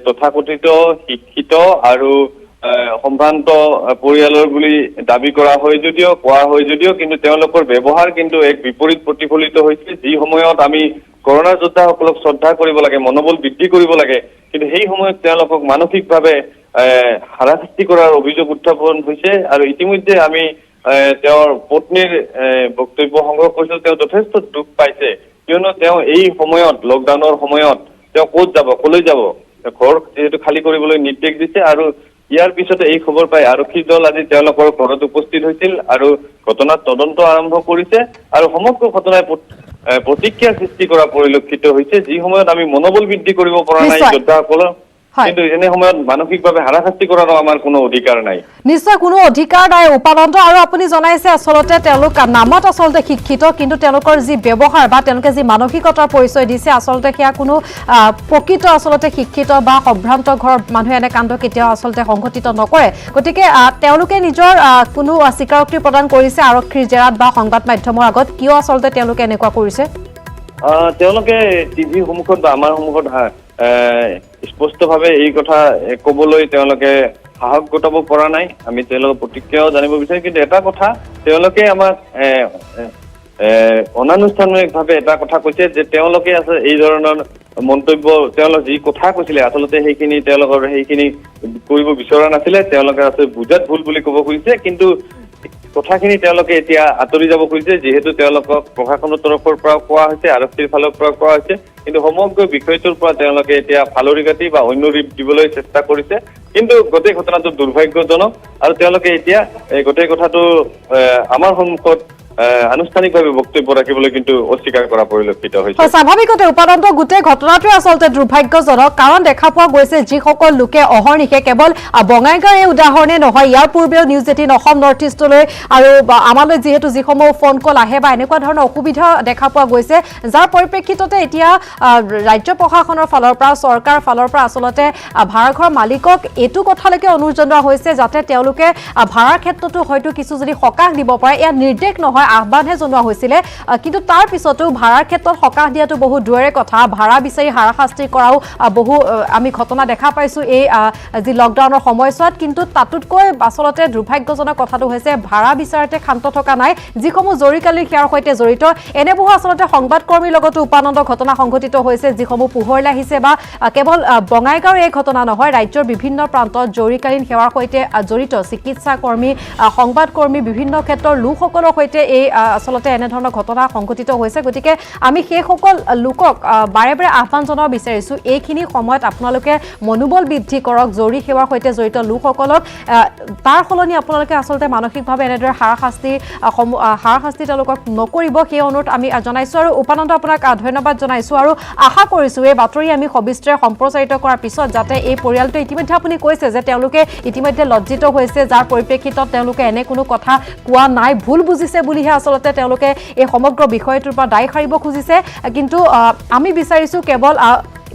তথাকথিত শিক্ষিত আৰু সম্ভ্ৰান্ত পৰিয়ালৰ বুলি দাবী কৰা হয় যদিও কোৱা হয় যদিও কিন্তু তেওঁলোকৰ ব্যৱহাৰ কিন্তু এক বিপৰীত প্ৰতিফলিত হৈছে যি সময়ত আমি কৰোনা যোদ্ধাসকলক শ্ৰদ্ধা কৰিব লাগে মনোবল বৃদ্ধি কৰিব লাগে কিন্তু সেই সময়ত তেওঁলোকক মানসিকভাৱে হাৰাশাস্তি কৰাৰ অভিযোগ উত্থাপন হৈছে আৰু ইতিমধ্যে আমি তেওঁৰ পত্নীৰ বক্তব্য সংগ্ৰহ কৰিছো তেওঁ যথেষ্ট দুখ পাইছে কিয়নো তেওঁ এই সময়ত লকডাউনৰ সময়ত তেওঁ ক'ত যাব কলৈ যাব ঘৰ যেহেতু খালী কৰিবলৈ নিৰ্দেশ দিছে আৰু ইয়াৰ পিছতে এই খবৰ পাই আৰক্ষী দল আজি তেওঁলোকৰ ঘৰত উপস্থিত হৈছিল আৰু ঘটনাৰ তদন্ত আৰম্ভ কৰিছে আৰু সমগ্ৰ ঘটনাই প্ৰতিক্ৰিয়া সৃষ্টি কৰা পৰিলক্ষিত হৈছে যি সময়ত আমি মনোবল বৃদ্ধি কৰিব পৰা নাই যোদ্ধাসকলৰ কিন্তু এনে সময়ত মানসিকভাৱে হাৰাশাস্তি কৰাৰো আমাৰ কোনো অধিকাৰ নাই নিশ্চয় কোনো অধিকাৰ নাই উপানন্দ আৰু আপুনি জনাইছে আচলতে তেওঁলোক নামত আচলতে শিক্ষিত কিন্তু তেওঁলোকৰ যি ব্যৱহাৰ বা তেওঁলোকে যি মানসিকতাৰ পৰিচয় দিছে আচলতে সেয়া কোনো প্ৰকৃত আচলতে শিক্ষিত বা সম্ভ্ৰান্ত ঘৰৰ মানুহে এনে কাণ্ড কেতিয়াও আচলতে সংঘটিত নকৰে গতিকে তেওঁলোকে নিজৰ কোনো স্বীকাৰোক্তি প্ৰদান কৰিছে আৰক্ষীৰ জেৰাত বা সংবাদ মাধ্যমৰ আগত কিয় আচলতে তেওঁলোকে এনেকুৱা কৰিছে তেওঁলোকে টিভি সন্মুখত বা আমাৰ সন্মুখত স্পষ্টভাৱে এই কথা ক'বলৈ তেওঁলোকে সাহস গোটাব পৰা নাই আমি তেওঁলোকৰ প্ৰতিক্ৰিয়াও জানিব বিচাৰিম কিন্তু এটা কথা তেওঁলোকে আমাক অনানুষ্ঠানিকভাৱে এটা কথা কৈছে যে তেওঁলোকে আছে এই ধৰণৰ মন্তব্য তেওঁলোক যি কথা কৈছিলে আচলতে সেইখিনি তেওঁলোকৰ সেইখিনি কৰিব বিচৰা নাছিলে তেওঁলোকে আছে বুজাত ভুল বুলি ক'ব খুজিছে কিন্তু কথাখিনি তেওঁলোকে এতিয়া আঁতৰি যাব খুজিছে, যিহেতু তেওঁলোকক প্ৰশাসনৰ তৰফৰ পৰা কোৱা হৈছে, আৰক্ষীৰ ফালৰ পৰা কোৱা হৈছে, কিন্তু সমগ্ৰ বিষয়টোৰ পৰা তেওঁলোকে এতিয়া ফালৰি কাটি বা অন্য ৰূপ দিবলৈ চেষ্টা কৰিছে। কিন্তু গোটেই ঘটনাটো দুৰ্ভাগ্যজনক আৰু তেওঁলোকে এতিয়া এই গোটেই কথাটো আমাৰ সন্মুখত আনুষ্ঠানিকভাৱে বক্তব্য ৰাখিবলৈ কিন্তু অস্বীকাৰ কৰা পৰিলক্ষিত হৈছে। স্বাভাৱিকতে উপাদান্ত গোটেই ঘটনাটোৱে আচলতে দুৰ্ভাগ্যজনক, কাৰণ দেখা পোৱা গৈছে যিসকল লোকে অহৰ্নিশে কেৱল বঙাইগাঁৱৰ এই উদাহৰণে নহয়, ইয়াৰ পূৰ্বেও নিউজ 18 অসম নৰ্থ ইষ্টলৈ আৰু আমালৈ যিহেতু যিসমূহ ফোন কল আহে বা এনেকুৱা ধৰণৰ অসুবিধা দেখা পোৱা গৈছে, যাৰ পৰিপ্ৰেক্ষিততে এতিয়া ৰাজ্য প্ৰশাসনৰ ফালৰ পৰা চৰকাৰৰ ফালৰ পৰা আচলতে ভাড়াঘৰ মালিকক এইটো কথালৈকে অনুৰোধ জনোৱা হৈছে যাতে তেওঁলোকে ভাড়াৰ ক্ষেত্ৰতো হয়তো কিছু যদি সকাহ দিব পাৰে, এয়া নিৰ্দেশ নহয়, আহ্বানহে জনোৱা হৈছিলে। কিন্তু তাৰ পিছতো ভাড়াৰ ক্ষেত্ৰত সকাহ দিয়াটো বহু দূৰৰে কথা, ভাড়া বিচাৰি হাৰাশাস্তি কৰাও বহু আমি ঘটনা দেখা পাইছোঁ এই যি লকডাউনৰ সময়ছোৱাত। কিন্তু তাতোতকৈ আচলতে দুৰ্ভাগ্যজনক কথাটো হৈছে ভাড়া বিচাৰতে ক্ষান্ত থকা নাই যিসমূহ জৰুৰীকালীন সেৱাৰ সৈতে জড়িত। এনেবোৰ আচলতে সংবাদকৰ্মীৰ লগতো উপানন্দ ঘটনা সংঘটিত হৈছে, যিসমূহ পোহৰলৈ আহিছে বা কেৱল বঙাইগাঁৱৰ এই ঘটনা নহয়, ৰাজ্যৰ বিভিন্ন প্ৰান্তত জৰুৰীকালীন সেৱাৰ সৈতে জড়িত চিকিৎসা কৰ্মী, সংবাদকৰ্মী, বিভিন্ন ক্ষেত্ৰৰ লোকসকলৰ সৈতে এই আচলতে এনেধৰণৰ ঘটনা সংঘটিত হৈছে। গতিকে আমি সেইসকল লোকক বাৰে বাৰে আহ্বান জনাব বিচাৰিছোঁ, এইখিনি সময়ত আপোনালোকে মনোবল বৃদ্ধি কৰক, জৰুৰী সেৱাৰ সৈতে জড়িত লোকসকলক। তাৰ সলনি আপোনালোকে আচলতে মানসিকভাৱে এনেদৰে হাৰাশাস্তি তেওঁলোকক নকৰিব, সেই অনুৰোধ আমি জনাইছোঁ। আৰু উপানন্দ আপোনাক ধন্যবাদ জনাইছোঁ আৰু আশা কৰিছোঁ এই বাতৰি আমি সবিস্তাৰে সম্প্ৰচাৰিত কৰাৰ পিছত যাতে এই পৰিয়ালটোৱে ইতিমধ্যে আপুনি কৈছে যে তেওঁলোকে ইতিমধ্যে লজ্জিত হৈছে, যাৰ পৰিপ্ৰেক্ষিতত তেওঁলোকে এনে কোনো কথা কোৱা নাই, ভুল বুজিছে বুলিহে আচলতে তেওঁলোকে এই সমগ্ৰ বিষয়টোৰ পৰা দায় সাৰিব খুজিছে। কিন্তু আমি বিচাৰিছোঁ কেৱল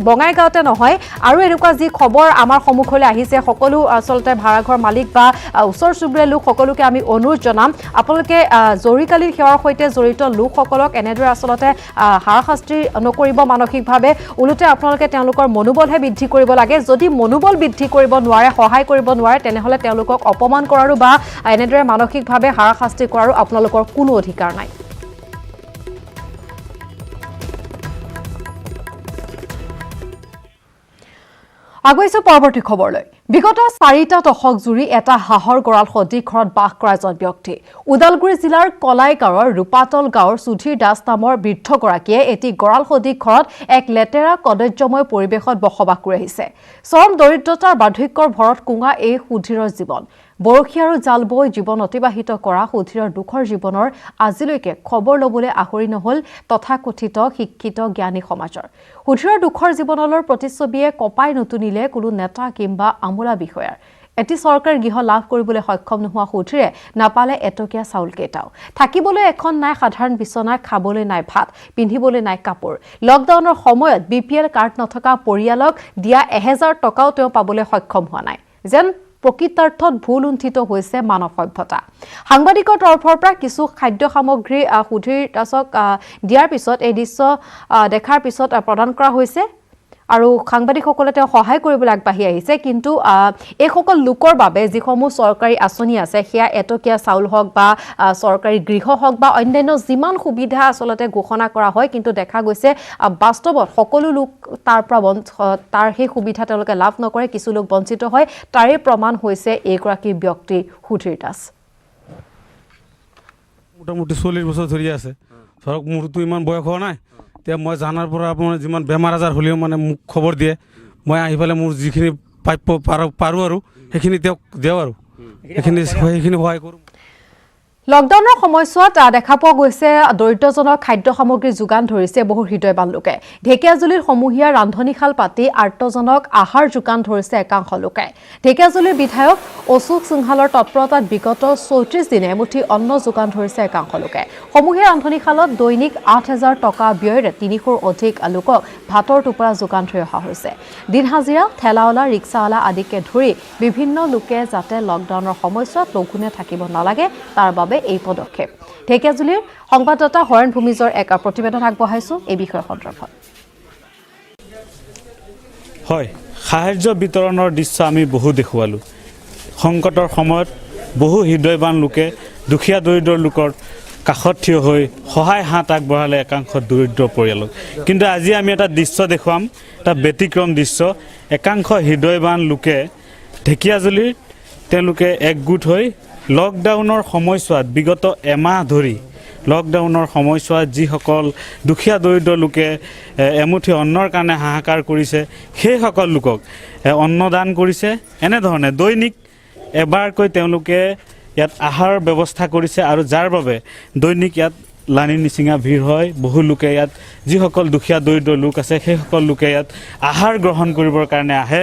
বঙাইগাঁৱতে নহয় আৰু এনেকুৱা যি খবৰ আমাৰ সন্মুখলৈ আহিছে, সকলো আচলতে ভাড়াঘৰ মালিক বা ওচৰ চুবুৰীয়া লোক সকলোকে আমি অনুৰোধ জনাম, আপোনালোকে জৰুৰীকালীন সেৱাৰ সৈতে জড়িত লোকসকলক এনেদৰে আচলতে হাৰাশাস্তি নকৰিব মানসিকভাৱে, ওলোতে আপোনালোকে তেওঁলোকৰ মনোবলহে বৃদ্ধি কৰিব লাগে। যদি মনোবল বৃদ্ধি কৰিব নোৱাৰে, সহায় কৰিব নোৱাৰে, তেনেহ'লে তেওঁলোকক অপমান কৰাৰো বা এনেদৰে মানসিকভাৱে হাৰাশাস্তি কৰাৰো আপোনালোকৰ কোনো অধিকাৰ নাই। আগুৱাইছোঁ পৰৱৰ্তী খবৰলৈ। বিগত 4টা দশক জুৰি এটা হাঁহৰ গঁৰাল সদৃশ ঘৰত বাস কৰা এজন ব্যক্তি। ওদালগুৰি জিলাৰ কলাইগাঁৱৰ ৰূপাতল গাঁৱৰ সুধীৰ দাস নামৰ বৃদ্ধগৰাকীয়ে এটি গঁৰাল সদৃশ ঘৰত এক লেতেৰা কদৰ্যময় পৰিৱেশত বসবাস কৰি আহিছে। চৰম দৰিদ্ৰতাৰ বাৰ্ধক্যৰ ভৰত কোঙা এই সুধীৰৰ জীৱন। বৰশী আৰু জাল বৈ জীৱন অতিবাহিত কৰা সুধীৰৰ দুখৰ জীৱনৰ আজিলৈকে খবৰ ল'বলৈ আহৰি নহ'ল তথাকথিত শিক্ষিত জ্ঞানী সমাজৰ। সুধীৰৰ দুখৰ জীৱনলৈ প্ৰতিচ্ছবিয়ে কপাই নুতুনিলে কোনো নেতা কিংবা আমোলা বিষয়াৰ। এটি চৰকাৰী গৃহ লাভ কৰিবলৈ সক্ষম নোহোৱা সুধীৰে নাপালে এটকীয়া চাউল কেইটাও, থাকিবলৈ এখন নাই সাধাৰণ বিচনা, খাবলৈ নাই ভাত, পিন্ধিবলৈ নাই কাপোৰ। লকডাউনৰ সময়ত BPL কাৰ্ড নথকা পৰিয়ালক দিয়া 1000 টকাও তেওঁ পাবলৈ সক্ষম হোৱা নাই। যেন প্ৰকৃতাৰ্থত ভুল লুণ্ঠিত হৈছে মানৱ সভ্যতা। সাংবাদিকৰ তৰফৰ পৰা কিছু খাদ্য সামগ্ৰী সুধীৰ দাসক দিয়াৰ পিছত এই দৃশ্য দেখাৰ পিছত প্ৰদান কৰা হৈছে আৰু সাংবাদিকসকলে তেওঁ সহায় কৰিবলৈ আগবাঢ়ি আহিছে। কিন্তু এইসকল লোকৰ বাবে যিসমূহ চৰকাৰী আঁচনি আছে, সেয়া এটকীয়া চাউল হওক বা চৰকাৰী গৃহ হওক বা অন্যান্য যিমান সুবিধা আচলতে ঘোষণা কৰা হয়, কিন্তু দেখা গৈছে বাস্তৱত সকলো লোক তাৰ সেই সুবিধা তেওঁলোকে লাভ নকৰে, কিছু লোক বঞ্চিত হয়। তাৰে প্ৰমাণ হৈছে এইগৰাকী ব্যক্তি সুধীৰ দাস। মোটামুটি 40 বছৰ ধৰি আছে, ধৰক মোৰতো ইমান বয়স হোৱা নাই, এতিয়া মই জানাৰ পৰা আপোনাৰ যিমান বেমাৰ আজাৰ হ'লেও মানে মোক খবৰ দিয়ে, মই আহি পেলাই মোৰ যিখিনি প্ৰাপ্য পাৰোঁ আৰু সেইখিনি তেওঁক দিওঁ আৰু সেইখিনি সহায় কৰোঁ। লকডাউনৰ সময়ছোৱাত দেখা পোৱা গৈছে দৰিদ্ৰজনক খাদ্য সামগ্ৰী যোগান ধৰিছে বহু হৃদয়বান লোকে। ঢেকীয়াজুলিৰ সমূহীয়া ৰান্ধনীশাল পাতি আৰ্তজনক আহাৰ যোগান ধৰিছে একাংশ লোকে। ঢেকীয়াজুলিৰ বিধায়ক অশোক সিংহালৰ তৎপৰতাত বিগত 34 দিনে এমুঠি অন্ন যোগান ধৰিছে একাংশ লোকে। সমূহীয়া ৰান্ধনীশালত দৈনিক 8000 টকা ব্যয়েৰে 300ৰ অধিক লোকক ভাতৰ টোপোলা যোগান ধৰি অহা হৈছে। দিন হাজিৰা, ঠেলাৱালা, ৰিক্সাৱালা আদিকে ধৰি বিভিন্ন লোকে যাতে লকডাউনৰ সময়ছোৱাত লঘোণে থাকিব নালাগে, তাৰ বাবে এই পদক্ষেপ। ঢেকীয়াজুলিৰ সংবাদদাতা হৰেণ ভূমিজৰ এক প্ৰতিবেদন আগবঢ়াইছোঁ এই বিষয়ৰ সন্দৰ্ভত। হয়, সাহায্য বিতৰণৰ দৃশ্য আমি বহু দেখুৱালোঁ। সংকটৰ সময়ত বহু হৃদয়বান লোকে দুখীয়া দৰিদ্ৰ লোকৰ কাষত থিয় হৈ সহায় হাত আগবঢ়ালে একাংশ দৰিদ্ৰ পৰিয়ালক। কিন্তু আজি আমি এটা দৃশ্য দেখুৱাম, এটা ব্যতিক্ৰম দৃশ্য। একাংশ হৃদয়বান লোকে ঢেকীয়াজুলিৰ তেওঁলোকে একগোট হৈ লকডাউনৰ সময়ছোৱাত বিগত এমাহ ধৰি লকডাউনৰ সময়ছোৱাত যিসকল দুখীয়া দৰিদ্ৰ লোকে এমুঠি অন্নৰ কাৰণে হাহাকাৰ কৰিছে সেইসকল লোকক অন্নদান কৰিছে এনেধৰণে দৈনিক এবাৰকৈ তেওঁলোকে ইয়াত আহাৰৰ ব্যৱস্থা কৰিছে আৰু যাৰ বাবে দৈনিক ইয়াত লানি নিচিঙা ভিৰ হয় বহু লোকে ইয়াত যিসকল দুখীয়া দৰিদ্ৰ লোক আছে সেইসকল লোকে ইয়াত আহাৰ গ্ৰহণ কৰিবৰ কাৰণে আহে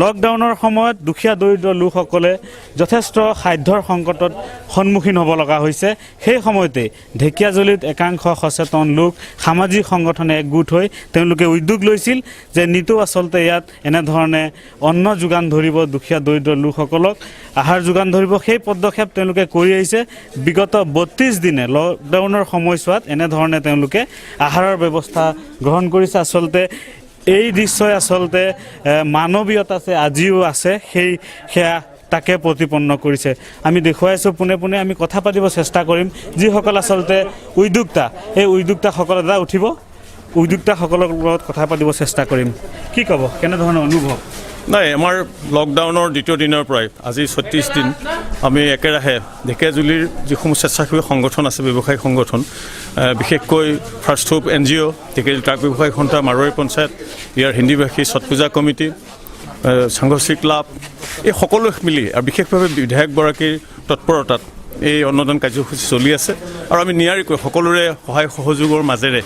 লকডাউনৰ সময়ত দুখীয়া দৰিদ্ৰ লোকসকলে যথেষ্ট খাদ্যৰ সংকটত সন্মুখীন হ'ব লগা হৈছে সেই সময়তে ঢেকিয়াজুলিত একাংশ সচেতন লোক সামাজিক সংগঠনে একগোট হৈ তেওঁলোকে উদ্যোগ লৈছিল যে নিতৌ আচলতে ইয়াত এনেধৰণে অন্ন যোগান ধৰিব দুখীয়া দৰিদ্ৰ লোকসকলক আহাৰ যোগান ধৰিব সেই পদক্ষেপ তেওঁলোকে কৰি আহিছে বিগত 32 দিনে লকডাউনৰ সময়ছোৱাত এনেধৰণে তেওঁলোকে আহাৰৰ ব্যৱস্থা গ্ৰহণ কৰিছে আচলতে এই দৃশ্যই আচলতে মানৱীয়তা আছে আজিও আছে সেয়া তাকে প্ৰতিপন্ন কৰিছে আমি দেখুৱাইছোঁ পোনে পোনে আমি কথা পাতিব চেষ্টা কৰিম যিসকল আচলতে উদ্যোক্তা এই উদ্যোক্তাসকল এটা উঠিব উদ্যোক্তাসকলৰ লগত কথা পাতিব চেষ্টা কৰিম কি ক'ব কেনেধৰণৰ অনুভৱ নাই আমাৰ লকডাউনৰ দ্বিতীয় দিনৰ পৰাই আজি 36 দিন আমি একেৰাহে ঢেকিয়াজুলিৰ যিসমূহ স্বেচ্ছাসেৱী সংগঠন আছে ব্যৱসায়িক সংগঠন বিশেষকৈ first hope NGO Dhekiajuli truck ব্যৱসায়িক সন্থা মাৰোৱাৰী পঞ্চায়ত ইয়াৰ হিন্দীভাষী ছট পূজা কমিটি সংঘৰ্ষী ক্লাব এই সকলোৱে মিলি আৰু বিশেষভাৱে বিধায়কগৰাকীৰ তৎপৰতাত এই অন্নদান কাৰ্যসূচী চলি আছে আৰু আমি নিয়াৰিকৈ সকলোৰে সহায় সহযোগৰ মাজেৰে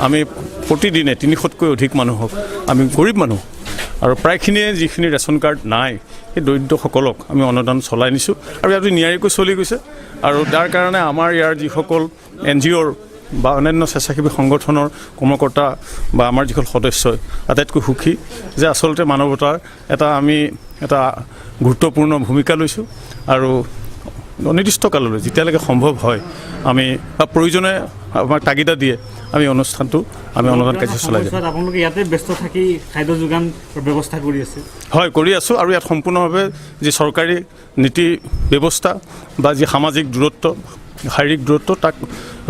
আমি প্ৰতিদিনে 300তকৈ অধিক মানুহক আমি গৰীব মানুহ আৰু প্ৰায়খিনিয়ে যিখিনি ৰেচন কাৰ্ড নাই সেই দৰিদ্ৰসকলক আমি অনুদান চলাই নিছোঁ আৰু ইয়াত নিয়াৰিকৈ চলি গৈছে আৰু তাৰ কাৰণে আমাৰ ইয়াৰ যিসকল NGOৰ বা অন্যান্য স্বেচ্ছাসেৱী সংগঠনৰ কৰ্মকৰ্তা বা আমাৰ যিসকল সদস্য আটাইতকৈ সুখী যে আচলতে মানৱতাৰ আমি এটা গুৰুত্বপূৰ্ণ ভূমিকা লৈছোঁ আৰু অনিৰ্দিষ্ট কাললৈ যেতিয়ালৈকে সম্ভৱ হয় আমি বা প্ৰয়োজনে আমাক তাগিদা দিয়ে আমি অনুষ্ঠানটো আমি অনুদান কাৰ্য চলাই যাম আপোনালোকে ইয়াতে ব্যস্ত থাকি খাদ্য যোগান ব্যৱস্থা কৰি আছে হয় কৰি আছোঁ আৰু ইয়াত সম্পূৰ্ণভাৱে যি চৰকাৰী নীতি ব্যৱস্থা বা যি সামাজিক দূৰত্ব শাৰীৰিক দূৰত্ব তাক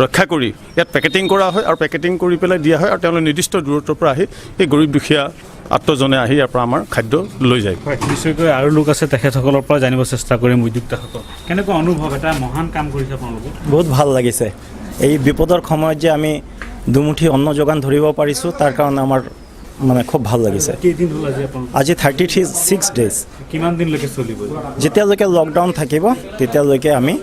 ৰক্ষা কৰি ইয়াত পেকেটিং কৰা হয় আৰু পেকেটিং কৰি পেলাই দিয়া হয় আৰু তেওঁলোকে নিৰ্দিষ্ট দূৰত্বৰ পৰা আহি এই গৰীব দুখীয়া আত্মজনে আহি ইয়াৰ পৰা আমাৰ খাদ্য লৈ যায় হয় নিশ্চয়কৈ আৰু লোক আছে তেখেতসকলৰ পৰা জানিব চেষ্টা কৰিম উদ্যোক্তাসকল কেনেকুৱা অনুভৱ এটা মহান কাম কৰিছে আপোনালোকে বহুত ভাল লাগিছে এই বিপদৰ সময়ত যে আমি দুমুঠি অন্ন যোগান ধৰিব পাৰিছোঁ তাৰ কাৰণে আমাৰ মানে খুব ভাল লাগিছে কেইদিন হ'ল আজি আপোনালোক আজি 36 ডেজ কিমান দিনলৈকে চলিব যেতিয়ালৈকে লকডাউন থাকিব তেতিয়ালৈকে আমি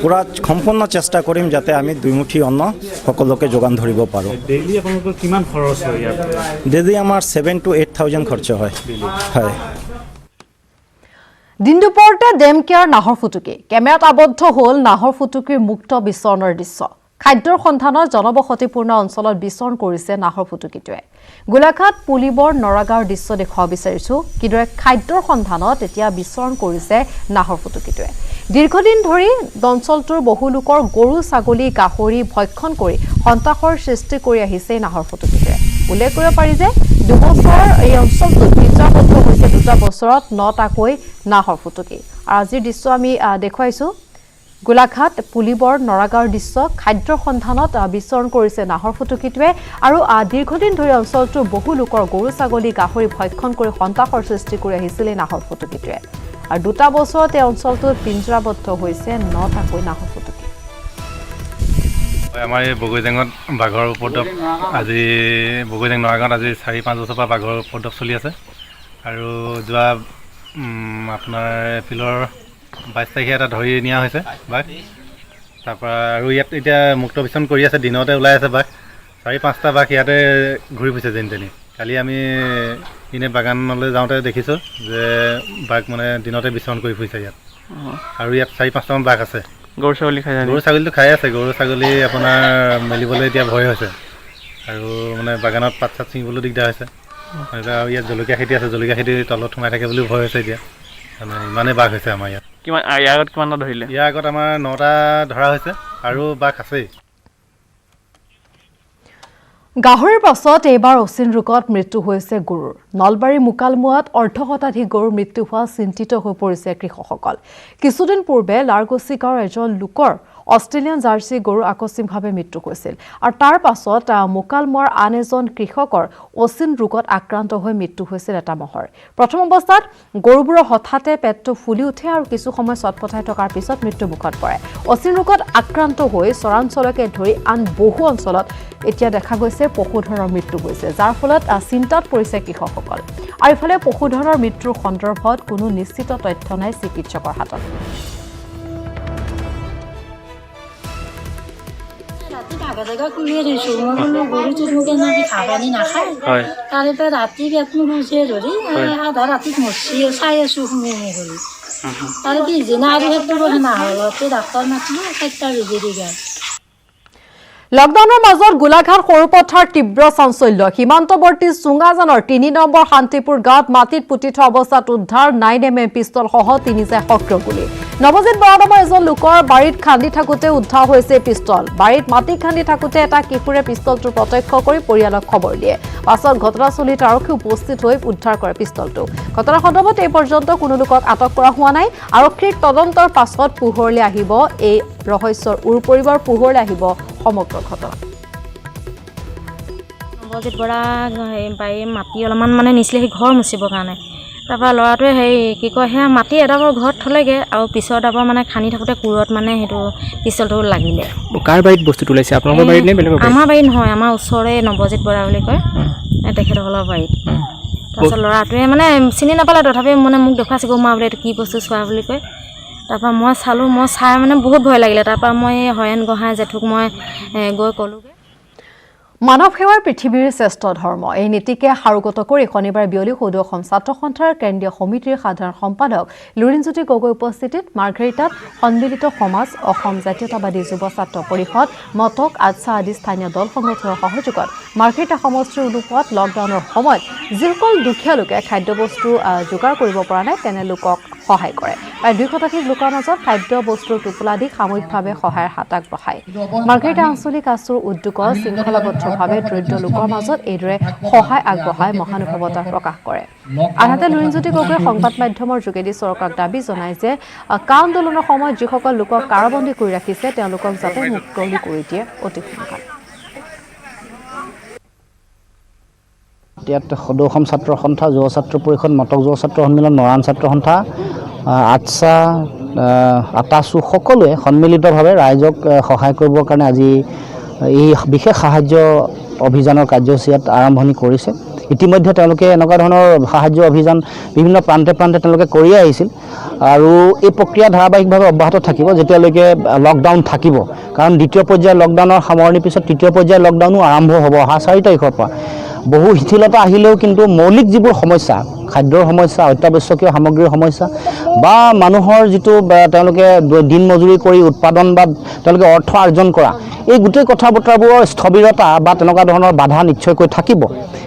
পুৰা সম্পূৰ্ণ চেষ্টা কৰিম যাতে আমি দুমুঠি অন্ন সকলোকে যোগান ধৰিব পাৰোঁ ডেইলি আপোনালোকৰ কিমান খৰচ হয় ইয়াৰ ডেইলি আমাৰ 7,000 to 8,000 খৰচ হয় হয় দিন দুপৰতে ডেমকেয়াৰ নাহৰ ফুটুকি কেমেৰাত আবদ্ধ হ'ল নাহৰ ফুটুকিৰ মুক্ত বিচৰণৰ দৃশ্য খাদ্যৰ সন্ধানত জনবসতিপূৰ্ণ অঞ্চলত বিচৰণ কৰিছে নাহৰ ফুটুকিটোৱে গোলাঘাট পুলিবৰ নৰাগাঁৱৰ দৃশ্য দেখুৱাব বিচাৰিছোঁ কিদৰে খাদ্যৰ সন্ধানত এতিয়া বিচৰণ কৰিছে নাহৰ ফুটুকিটোৱে দীৰ্ঘদিন ধৰি অঞ্চলটোৰ বহু লোকৰ গৰু ছাগলী গাহৰি ভক্ষণ কৰি সন্তাসৰ সৃষ্টি কৰি আহিছে নাহৰ ফুটুকিটোৱে উল্লেখ কৰিব পাৰি যে দুবছৰ এই অঞ্চলটোত পিঞ্জৰাবদ্ধ হৈছে 2 বছৰত 9টাকৈ নাহৰ ফুটুকি আৰু আজিৰ দৃশ্য আমি দেখুৱাইছোঁ গোলাঘাট পুলিবৰ নৰাগাঁৱৰ দৃশ্য খাদ্যৰ সন্ধানত বিচৰণ কৰিছে নাহৰ ফুটুকিটোৱে আৰু দীৰ্ঘদিন ধৰি অঞ্চলটোৰ বহু লোকৰ গৰু ছাগলী গাহৰি ভক্ষণ কৰি সন্তাসৰ সৃষ্টি কৰি আহিছিল এই নাহৰ ফুটুকিটোৱে আৰু 2 বছৰত এই অঞ্চলটোত পিঞ্জৰাবদ্ধ হৈছে 9টাকৈ নাহৰ ফুটুকি আমাৰ এই বগৈজেঙত বাঘৰ উপদ্ৰৱ আজি বগৈজেং নৰাগাঁৱত আজি 4-5 বছৰৰ পৰা বাঘৰ উপদ্ৰৱ চলি আছে আৰু যোৱা আপোনাৰ এপ্ৰিলৰ 22 তাৰিখে এটা ধৰি নিয়া হৈছে বাঘ তাৰপৰা আৰু ইয়াত এতিয়া মুক্ত বিচৰণ কৰি আছে দিনতে ওলাই আছে বাঘ 4-5টা বাঘ ইয়াতে ঘূৰি ফুৰিছে যেন তেনি কালি আমি ইনে বাগানলৈ যাওঁতে দেখিছোঁ যে বাঘ মানে দিনতে বিচৰণ কৰি ফুৰিছে ইয়াত আৰু ইয়াত 4-5টামান বাঘ আছে গৰু ছাগলী খাই গৰু ছাগলীটো খাই আছে গৰু ছাগলী আপোনাৰ মেলিবলৈ এতিয়া ভয় হৈছে আৰু মানে বাগানত পাত চাত ছিঙিবলৈ দিগদাৰ হৈছে আৰু ইয়াত জলকীয়া খেতি আছে জলকীয়া খেতি তলত সোমাই থাকে বুলি ভয় হৈছে এতিয়া মানে ইমানেই বাঘ হৈছে আমাৰ ইয়াত ইয়াৰ আগত কিমানটা ধৰিলে ইয়াৰ আগত আমাৰ 9টা ধৰা হৈছে আৰু বাঘ আছেই গাহৰিৰ পাছত এইবাৰ অচিন ৰোগত মৃত্যু হৈছে গৰুৰ নলবাৰী মুকালমুৱাত অৰ্ধশতাধিক গৰুৰ মৃত্যু হোৱা চিন্তিত হৈ পৰিছে কৃষকসকল কিছুদিন পূৰ্বে লাৰগছি গাঁৱৰ এজন লোকৰ অষ্ট্ৰেলিয়ান জাৰ্চি গৰু আকস্মিকভাৱে মৃত্যু হৈছিল আৰু তাৰ পাছত মোকালমৰ আন এজন কৃষকৰ অচিন ৰোগত আক্ৰান্ত হৈ মৃত্যু হৈছিল এটা মহৰ প্ৰথম অৱস্থাত গৰুবোৰৰ হঠাতে পেটটো ফুলি উঠে আৰু কিছু সময় ছটপটাই থকাৰ পিছত মৃত্যুমুখত পৰে অচিন ৰোগত আক্ৰান্ত হৈ চৰাঞ্চলকে ধৰি আন বহু অঞ্চলত এতিয়া দেখা গৈছে পশুধনৰ মৃত্যু হৈছে যাৰ ফলত চিন্তাত পৰিছে কৃষকসকল আৰু ইফালে পশুধনৰ মৃত্যুৰ সন্দৰ্ভত কোনো নিশ্চিত তথ্য নাই চিকিৎসকৰ হাতত তাৰে পৰা ৰাতি পেট নুখুচে ধৰি আধা ৰাতিত মচি চাই আছোঁ শুনি কৰি তাৰে পিছদিনা আৰু সেইটো সেনা হ'ল ডাক্তৰ মাতিলোঁ 4টা বেজি দি গ'ল লকডাউনৰ মাজত গোলাঘাট সৰুপথাৰ তীব্ৰ চাঞ্চল্য সীমান্তৱৰ্তী চুঙাজানৰ ৩ নম্বৰ শান্তিপুৰ গাঁৱত মাটিত পুতি থোৱা অৱস্থাত উদ্ধাৰ 9mm পিষ্টল সহ 3 সক্ৰিয় গুলী নৱজিত বৰা নামৰ এজন লোকৰ বাৰীত খান্দি থাকোঁতে উদ্ধাৰ হৈছে পিষ্টল বাৰীত মাটি খান্দি থাকোঁতে এটা কিশোৰে পিষ্টলটো প্ৰত্যক্ষ কৰি পৰিয়ালক খবৰ দিয়ে পাছত ঘটনাস্থলীত আৰক্ষী উপস্থিত হৈ উদ্ধাৰ কৰে পিষ্টলটো ঘটনা সন্দৰ্ভত এই পৰ্যন্ত কোনো লোকক আটক কৰা হোৱা নাই আৰক্ষীৰ তদন্তৰ পাছত পোহৰলৈ আহিব এই ৰহস্যৰ উৰপৰিবৰ পোহৰলৈ আহিব সমগ্ৰ ঘটনা নৱজিত বৰা বাৰী মাটি অলপমান মানে নিছিলে সেই ঘৰ মুচিবৰ কাৰণে তাৰপৰা ল'ৰাটোৱে সেই কি কয় সেয়া মাটি এডাবৰ ঘৰত থ'লেগৈ আৰু পিছৰ ডাবৰ মানে খান্দি থাকোঁতে কোৰত মানে সেইটো পিষ্টলটো লাগিলে কাৰ বাৰীত বস্তুটো ওলাইছে আপোনালোকৰ বাৰীত নে বেলেগৰ আমাৰ বাৰীত নহয় আমাৰ ওচৰৰে নৱজিত বৰা বুলি কয় তেখেতসকলৰ বাৰীত তাৰপিছত ল'ৰাটোৱে মানে চিনি নাপালে তথাপি মানে মোক দেখুৱাইছে গো মা বোলে এইটো কি বস্তু চোৱা বুলি কয় তাৰপৰা মই চালোঁ মই চাই মানে বহুত ভয় লাগিলে তাৰপৰা মই হৰেণ গোহাঁই জেঠুক মই গৈ ক'লোগৈ মানৱ সেৱাৰ পৃথিৱীৰ শ্ৰেষ্ঠ ধৰ্ম এই নীতিকে সাৰোগত কৰি শনিবাৰে বিয়লি সদৌ অসম ছাত্ৰ সন্থাৰ কেন্দ্ৰীয় সমিতিৰ সাধাৰণ সম্পাদক লুৰিণজ্যোতি গগৈ উপস্থিতিত মাৰ্ঘেৰিটাত সন্মিলিত সমাজ অসম জাতীয়তাবাদী যুৱ ছাত্ৰ পৰিষদ মটক আদছা আদি স্থানীয় দল সংগঠনৰ সহযোগত মাৰ্ঘেৰিটা সমষ্টিৰ উদ্যোগত লকডাউনৰ সময়ত যিসকল দুখীয়া লোকে খাদ্যবস্তু যোগাৰ কৰিব পৰা নাই তেনে লোকক সহায় কৰে প্ৰায় 200 লোকৰ মাজত খাদ্য বস্তুৰ টোপোলা দি সামূহিকভাৱে সহায়ৰ হাত আগবঢ়ায় মাৰ্ঘেৰিটা আঞ্চলিক আছুৰ উদ্যোগত শৃংখলাবদ্ধভাৱে দৰিদ্ৰ লোকৰ মাজত এইদৰে সহায় আগবঢ়াই মহানুভৱতা প্ৰকাশ কৰে আনহাতে লুৰিণজ্যোতি গগৈয়ে সংবাদ মাধ্যমৰ যোগেদি চৰকাৰক দাবী জনায় যে কা আন্দোলনৰ সময়ত যিসকল লোকক কাৰাবন্দী কৰি ৰাখিছে তেওঁলোকক যাতে মুক্তি কৰি দিয়ে অতি সোনকালে ইয়াত সদৌ অসম ছাত্ৰ সন্থা যুৱ ছাত্ৰ পৰিষদ মটক যুৱ ছাত্ৰ সন্মিলন নৰাণ ছাত্ৰ সন্থা আদছা আটাচু সকলোৱে সন্মিলিতভাৱে ৰাইজক সহায় কৰিবৰ কাৰণে আজি এই বিশেষ সাহায্য অভিযানৰ কাৰ্যসূচী ইয়াত আৰম্ভণি কৰিছে ইতিমধ্যে তেওঁলোকে এনেকুৱা ধৰণৰ সাহায্য অভিযান বিভিন্ন প্ৰান্তে প্ৰান্তে তেওঁলোকে কৰিয়ে আহিছিল আৰু এই প্ৰক্ৰিয়া ধাৰাবাহিকভাৱে অব্যাহত থাকিব যেতিয়ালৈকে লকডাউন থাকিব কাৰণ দ্বিতীয় পৰ্যায়ৰ লকডাউনৰ সামৰণিৰ পিছত তৃতীয় পৰ্যায়ৰ লকডাউনো আৰম্ভ হ'ব অহা 4 তাৰিখৰ পৰা বহু শিথিলতা আহিলেও কিন্তু মৌলিক যিবোৰ সমস্যা খাদ্যৰ সমস্যা অত্যাৱশ্যকীয় সামগ্ৰীৰ সমস্যা বা মানুহৰ যিটো তেওঁলোকে দিন মজুৰি কৰি উৎপাদন বা তেওঁলোকে অৰ্থ আৰ্জন কৰা এই গোটেই কথা বতৰাবোৰৰ স্থবিৰতা বা তেনেকুৱা ধৰণৰ বাধা নিশ্চয়কৈ থাকিব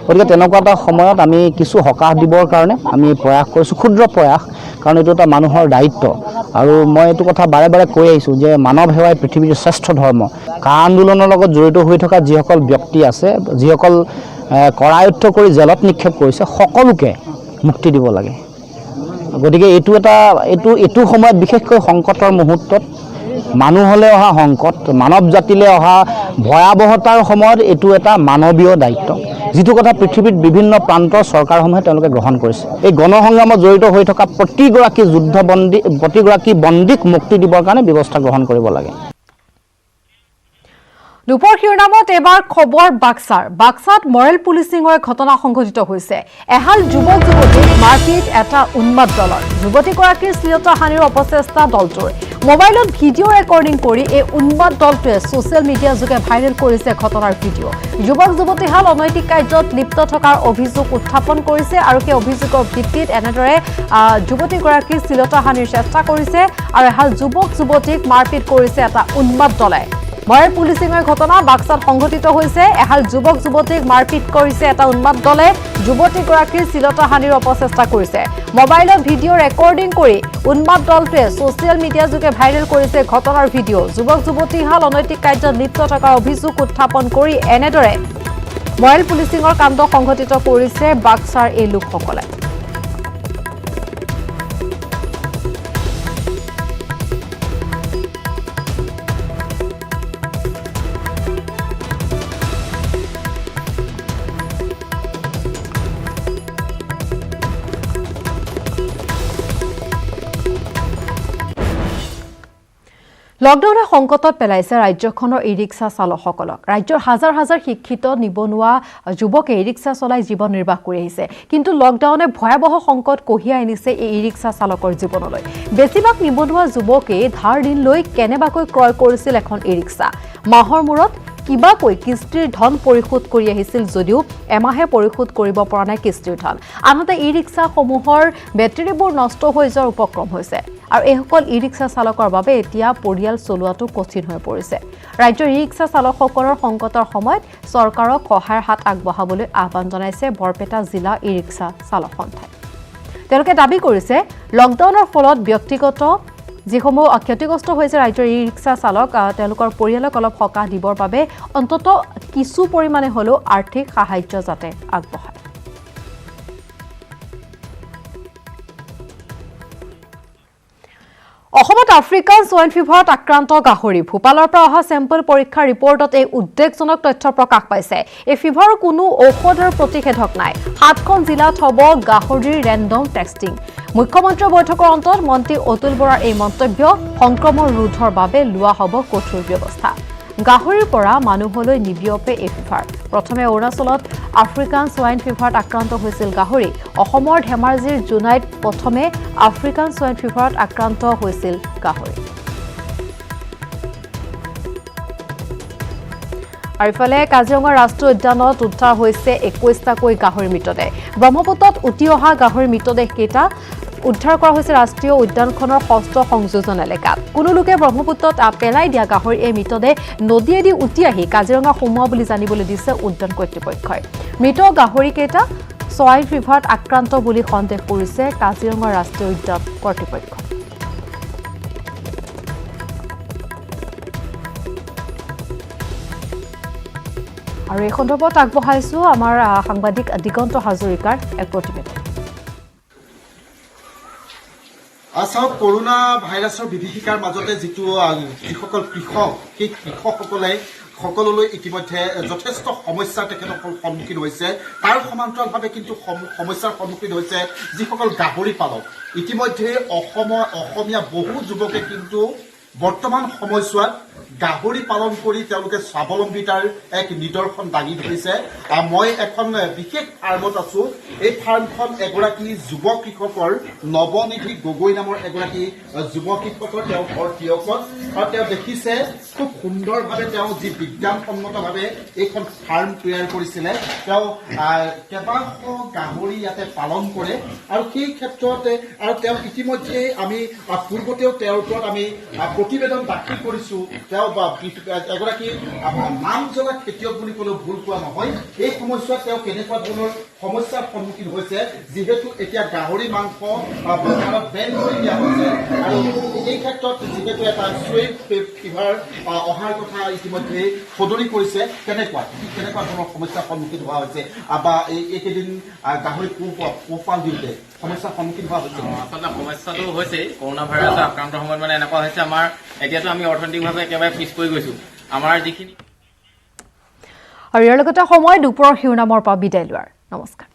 গতিকে তেনেকুৱা এটা সময়ত আমি কিছু সকাহ দিবৰ কাৰণে আমি প্ৰয়াস কৰিছোঁ ক্ষুদ্ৰ প্ৰয়াস কাৰণ এইটো এটা মানুহৰ দায়িত্ব আৰু মই এইটো কথা বাৰে বাৰে কৈ আহিছোঁ যে মানৱ সেৱাই পৃথিৱীৰ শ্ৰেষ্ঠ ধৰ্ম কা আন্দোলনৰ লগত জড়িত হৈ থকা যিসকল ব্যক্তি আছে যিসকল কৰায়ত্ব কৰি জেলত নিক্ষেপ কৰিছে সকলোকে মুক্তি দিব লাগে গতিকে এইটো সময়ত বিশেষকৈ সংকটৰ মুহূৰ্তত মানুহলৈ অহা সংকট মানৱ জাতিলৈ অহা ভয়াৱহতাৰ সময়ত এইটো এটা মানৱীয় দায়িত্ব যিটো কথা পৃথিৱীত বিভিন্ন প্ৰান্তৰ চৰকাৰসমূহে তেওঁলোকে গ্ৰহণ কৰিছে এই গণসংগ্ৰামত জড়িত হৈ থকা প্ৰতিগৰাকী বন্দীক মুক্তি দিবৰ কাৰণে ব্যৱস্থা গ্ৰহণ কৰিব লাগে দুপৰ শিৰোনামত এবাৰ খবৰ বাক্সাত মৰেল পুলিচিঙৰ ঘটনা সংঘটিত হৈছে এহাল যুৱক যুৱতীক মাৰপিট এটা উন্মাদ দলৰ যুৱতীগৰাকীৰ শ্লীলতাহানিৰ অপচেষ্টা দলটোৰ মোবাইলত ভিডিঅ' ৰেকৰ্ডিং কৰি এই উন্মাদ দলটোৱে ছ'চিয়েল মিডিয়া যোগে ভাইৰেল কৰিছে ঘটনাৰ ভিডিঅ' যুৱক যুৱতীহাল অনৈতিক কাৰ্যত লিপ্ত থকাৰ অভিযোগ উত্থাপন কৰিছে আৰু সেই অভিযোগৰ ভিত্তিত এনেদৰে যুৱতীগৰাকীৰ শ্লীলতাহানিৰ চেষ্টা কৰিছে আৰু এহাল যুৱক যুৱতীক মাৰপিট কৰিছে এটা উন্মাদ দলে মৰেল পুলিচিঙৰ ঘটনা বাক্সাত সংঘটিত হৈছে এহাল যুৱক যুৱতীক মাৰপিট কৰিছে এটা উন্মাদ দলে যুৱতীগৰাকীৰ শ্লীলতাহানিৰ অপচেষ্টা কৰিছে মোবাইলত ভিডিঅ' ৰেকৰ্ডিং কৰি উন্মাদ দলটোৱে ছ'চিয়েল মিডিয়া যোগে ভাইৰেল কৰিছে ঘটনাৰ ভিডিঅ' যুৱক যুৱতীহাল অনৈতিক কাৰ্যত লিপ্ত থকাৰ অভিযোগ উত্থাপন কৰি এনেদৰে মৰেল পুলিচিঙৰ কাণ্ড সংঘটিত কৰিছে বাক্সাৰ এই লোকসকলে লকডাউনে সংকটত পেলাইছে ৰাজ্যখনৰ ই ৰিক্সা চালকসকলক। ৰাজ্যৰ হাজাৰ হাজাৰ শিক্ষিত নিবনুৱা যুৱকে ই ৰিক্সা চলাই জীৱন নিৰ্বাহ কৰি আহিছে, কিন্তু লকডাউনে ভয়াৱহ সংকট কঢ়িয়াই আনিছে এই ই ৰিক্সা চালকৰ জীৱনলৈ। বেছিভাগ নিবনুৱা যুৱকে ধাৰ ঋণ লৈ কেনেবাকৈ ক্ৰয় কৰিছিল এখন ই ৰিক্সা। মাহৰ মূৰত কিবাকৈ কিস্তিৰ ধন পৰিশোধ কৰি আহিছিল যদিও এমাহে পৰিশোধ কৰিব পৰা নাই কিস্তিৰ ধন। আনহাতে ই ৰিক্সাসমূহৰ বেটাৰীবোৰ নষ্ট হৈ যোৱাৰ উপক্ৰম হৈছে আৰু এইসকল ই ৰিক্সা চালকৰ বাবে এতিয়া পৰিয়াল চলোৱাটো কঠিন হৈ পৰিছে। ৰাজ্যৰ ই ৰিক্সা চালকসকলৰ সংকটৰ সময়ত চৰকাৰক সহায়ৰ হাত আগবঢ়াবলৈ আহ্বান জনাইছে বৰপেটা জিলা ই ৰিক্সা চালক সন্থাই। তেওঁলোকে দাবী কৰিছে লকডাউনৰ ফলত ব্যক্তিগত যিসমূহ ক্ষতিগ্ৰস্ত হৈছে ৰাজ্যৰ ই ৰিক্সা চালক তেওঁলোকৰ পৰিয়ালক অলপ সকাহ দিবৰ বাবে অন্তত কিছু পৰিমাণে হ'লেও আৰ্থিক সাহায্য যাতে আগবঢ়ায়। অসমত আফ্ৰিকান সোয়াইন ফিভাৰত আক্ৰান্ত গাহৰি। ভূপালৰ পৰা অহা চেম্পল পৰীক্ষাৰ ৰিপৰ্টত এই উদ্বেগজনক তথ্য প্ৰকাশ পাইছে। এই ফিভাৰৰ কোনো ঔষধৰ প্ৰতিষেধক নাই। 7খন জিলাত হ'ব গাহৰিৰ ৰেণ্ডম টেষ্টিং। মুখ্যমন্ত্ৰীৰ বৈঠকৰ অন্তত মন্ত্ৰী অতুল বৰাৰ এই মন্তব্য, সংক্ৰমণ ৰোধৰ বাবে লোৱা হ'ব কঠোৰ ব্যৱস্থা। গাহৰিৰ পৰা মানুহলৈ নিবিয়পে এই ফিভাৰ। প্ৰথমে অৰুণাচলত আফ্ৰিকান সোয়াইন ফিভাৰত আক্ৰান্ত হৈছিল গাহৰি। অসমৰ ধেমাজিৰ জোনাইত প্ৰথমে আফ্ৰিকান সোয়াইন ফিভাৰত আক্ৰান্ত হৈছিল গাহৰি। আৰু ইফালে কাজিৰঙা ৰাষ্ট্ৰীয় উদ্যানত উদ্ধাৰ হৈছে 21টাকৈ গাহৰিৰ মৃতদেহ। ব্ৰহ্মপুত্ৰত উটি অহা গাহৰিৰ মৃতদেহকেইটা উদ্ধাৰ কৰা হৈছে ৰাষ্ট্ৰীয় উদ্যানখনৰ 6ষ্ঠ সংযোজন এলেকাত। কোনো লোকে ব্ৰহ্মপুত্ৰত পেলাই দিয়া গাহৰিৰ এই মৃতদেহ নদীয়েদি উটি আহি কাজিৰঙা সোমোৱা বুলি জানিবলৈ দিছে উদ্যান কৰ্তৃপক্ষই। মৃত গাহৰিকেইটা সোয়াইন ফিভাৰত আক্ৰান্ত বুলি সন্দেহ কৰিছে কাজিৰঙা ৰাষ্ট্ৰীয় উদ্যান কৰ্তৃপক্ষ। আৰু এই সন্দৰ্ভত আগবঢ়াইছো আমাৰ সাংবাদিক দিগন্ত হাজৰিকাৰ এক প্ৰতিবেদন। চাওক, কৰোনা ভাইৰাছৰ বিভীষিকাৰ মাজতে যিসকল কৃষক, সেই কৃষকসকলে সকলোলৈ ইতিমধ্যে যথেষ্ট সমস্যাৰ তেখেতসকল সন্মুখীন হৈছে। তাৰ সমান্তৰালভাৱে কিন্তু সমস্যাৰ সন্মুখীন হৈছে যিসকল গাহৰি পালক। ইতিমধ্যে অসমীয়া বহু যুৱকে কিন্তু বৰ্তমান সময়ছোৱাত গাহৰি পালন কৰি তেওঁলোকে স্বাৱলম্বিতাৰ এক নিদৰ্শন দাঙি ধৰিছে। মই এখন বিশেষ ফাৰ্মত আছো। এই ফাৰ্মখন এগৰাকী যুৱ কৃষকৰ, নৱনিধি গগৈ নামৰ এগৰাকী যুৱ কৃষকৰ তেওঁ ঘৰ তিয়কত। আৰু তেওঁ দেখিছে খুব সুন্দৰভাৱে তেওঁ যি বিজ্ঞানসন্মতভাৱে এইখন ফাৰ্ম তৈয়াৰ কৰিছিলে। তেওঁ কেইবাশ গাহৰি ইয়াতে পালন কৰে আৰু সেই ক্ষেত্ৰতে আৰু তেওঁ ইতিমধ্যে আমি পূৰ্বতেও তেওঁৰ ওপৰত আমি প্ৰতিবেদন দাখিল কৰিছো। তেওঁ এগৰাকী নাম জ্বলা খেতিয়ক বুলি ক'লেও ভুল কোৱা নহয়। এই সময়ছোৱাত তেওঁ কেনেকুৱা ধৰণৰ সমস্যাৰ সন্মুখীন হৈছে, যিহেতু এতিয়া গাহৰি মাংস বজাৰত বেন কৰি দিয়া হৈছে আৰু এই ক্ষেত্ৰত যিহেতু এটা সোয়াইন ফিভাৰ অহাৰ কথা ইতিমধ্যে সদৰি কৰিছে। কেনেকুৱা ধৰণৰ সমস্যাৰ সন্মুখীন হোৱা হৈছে বা এইকেইদিন গাহৰি পোহপাল দিওঁতে সমস্যাৰ সন্মুখীন হোৱা হৈছে? আচলতে সমস্যাটো হৈছে কৰোনা ভাইৰাছৰ আক্ৰান্তৰ সময়ত মানে এনেকুৱা হৈছে, আমাৰ এতিয়াতো আমি অৰ্থনৈতিকভাৱে একেবাৰে পিছ পৰি গৈছো। আমাৰ যিখিনি আৰু ইয়াৰ লগতে সময় দুপৰৰ শিৰোনামৰ পৰা বিদায় লোৱাৰ। নমস্কাৰ।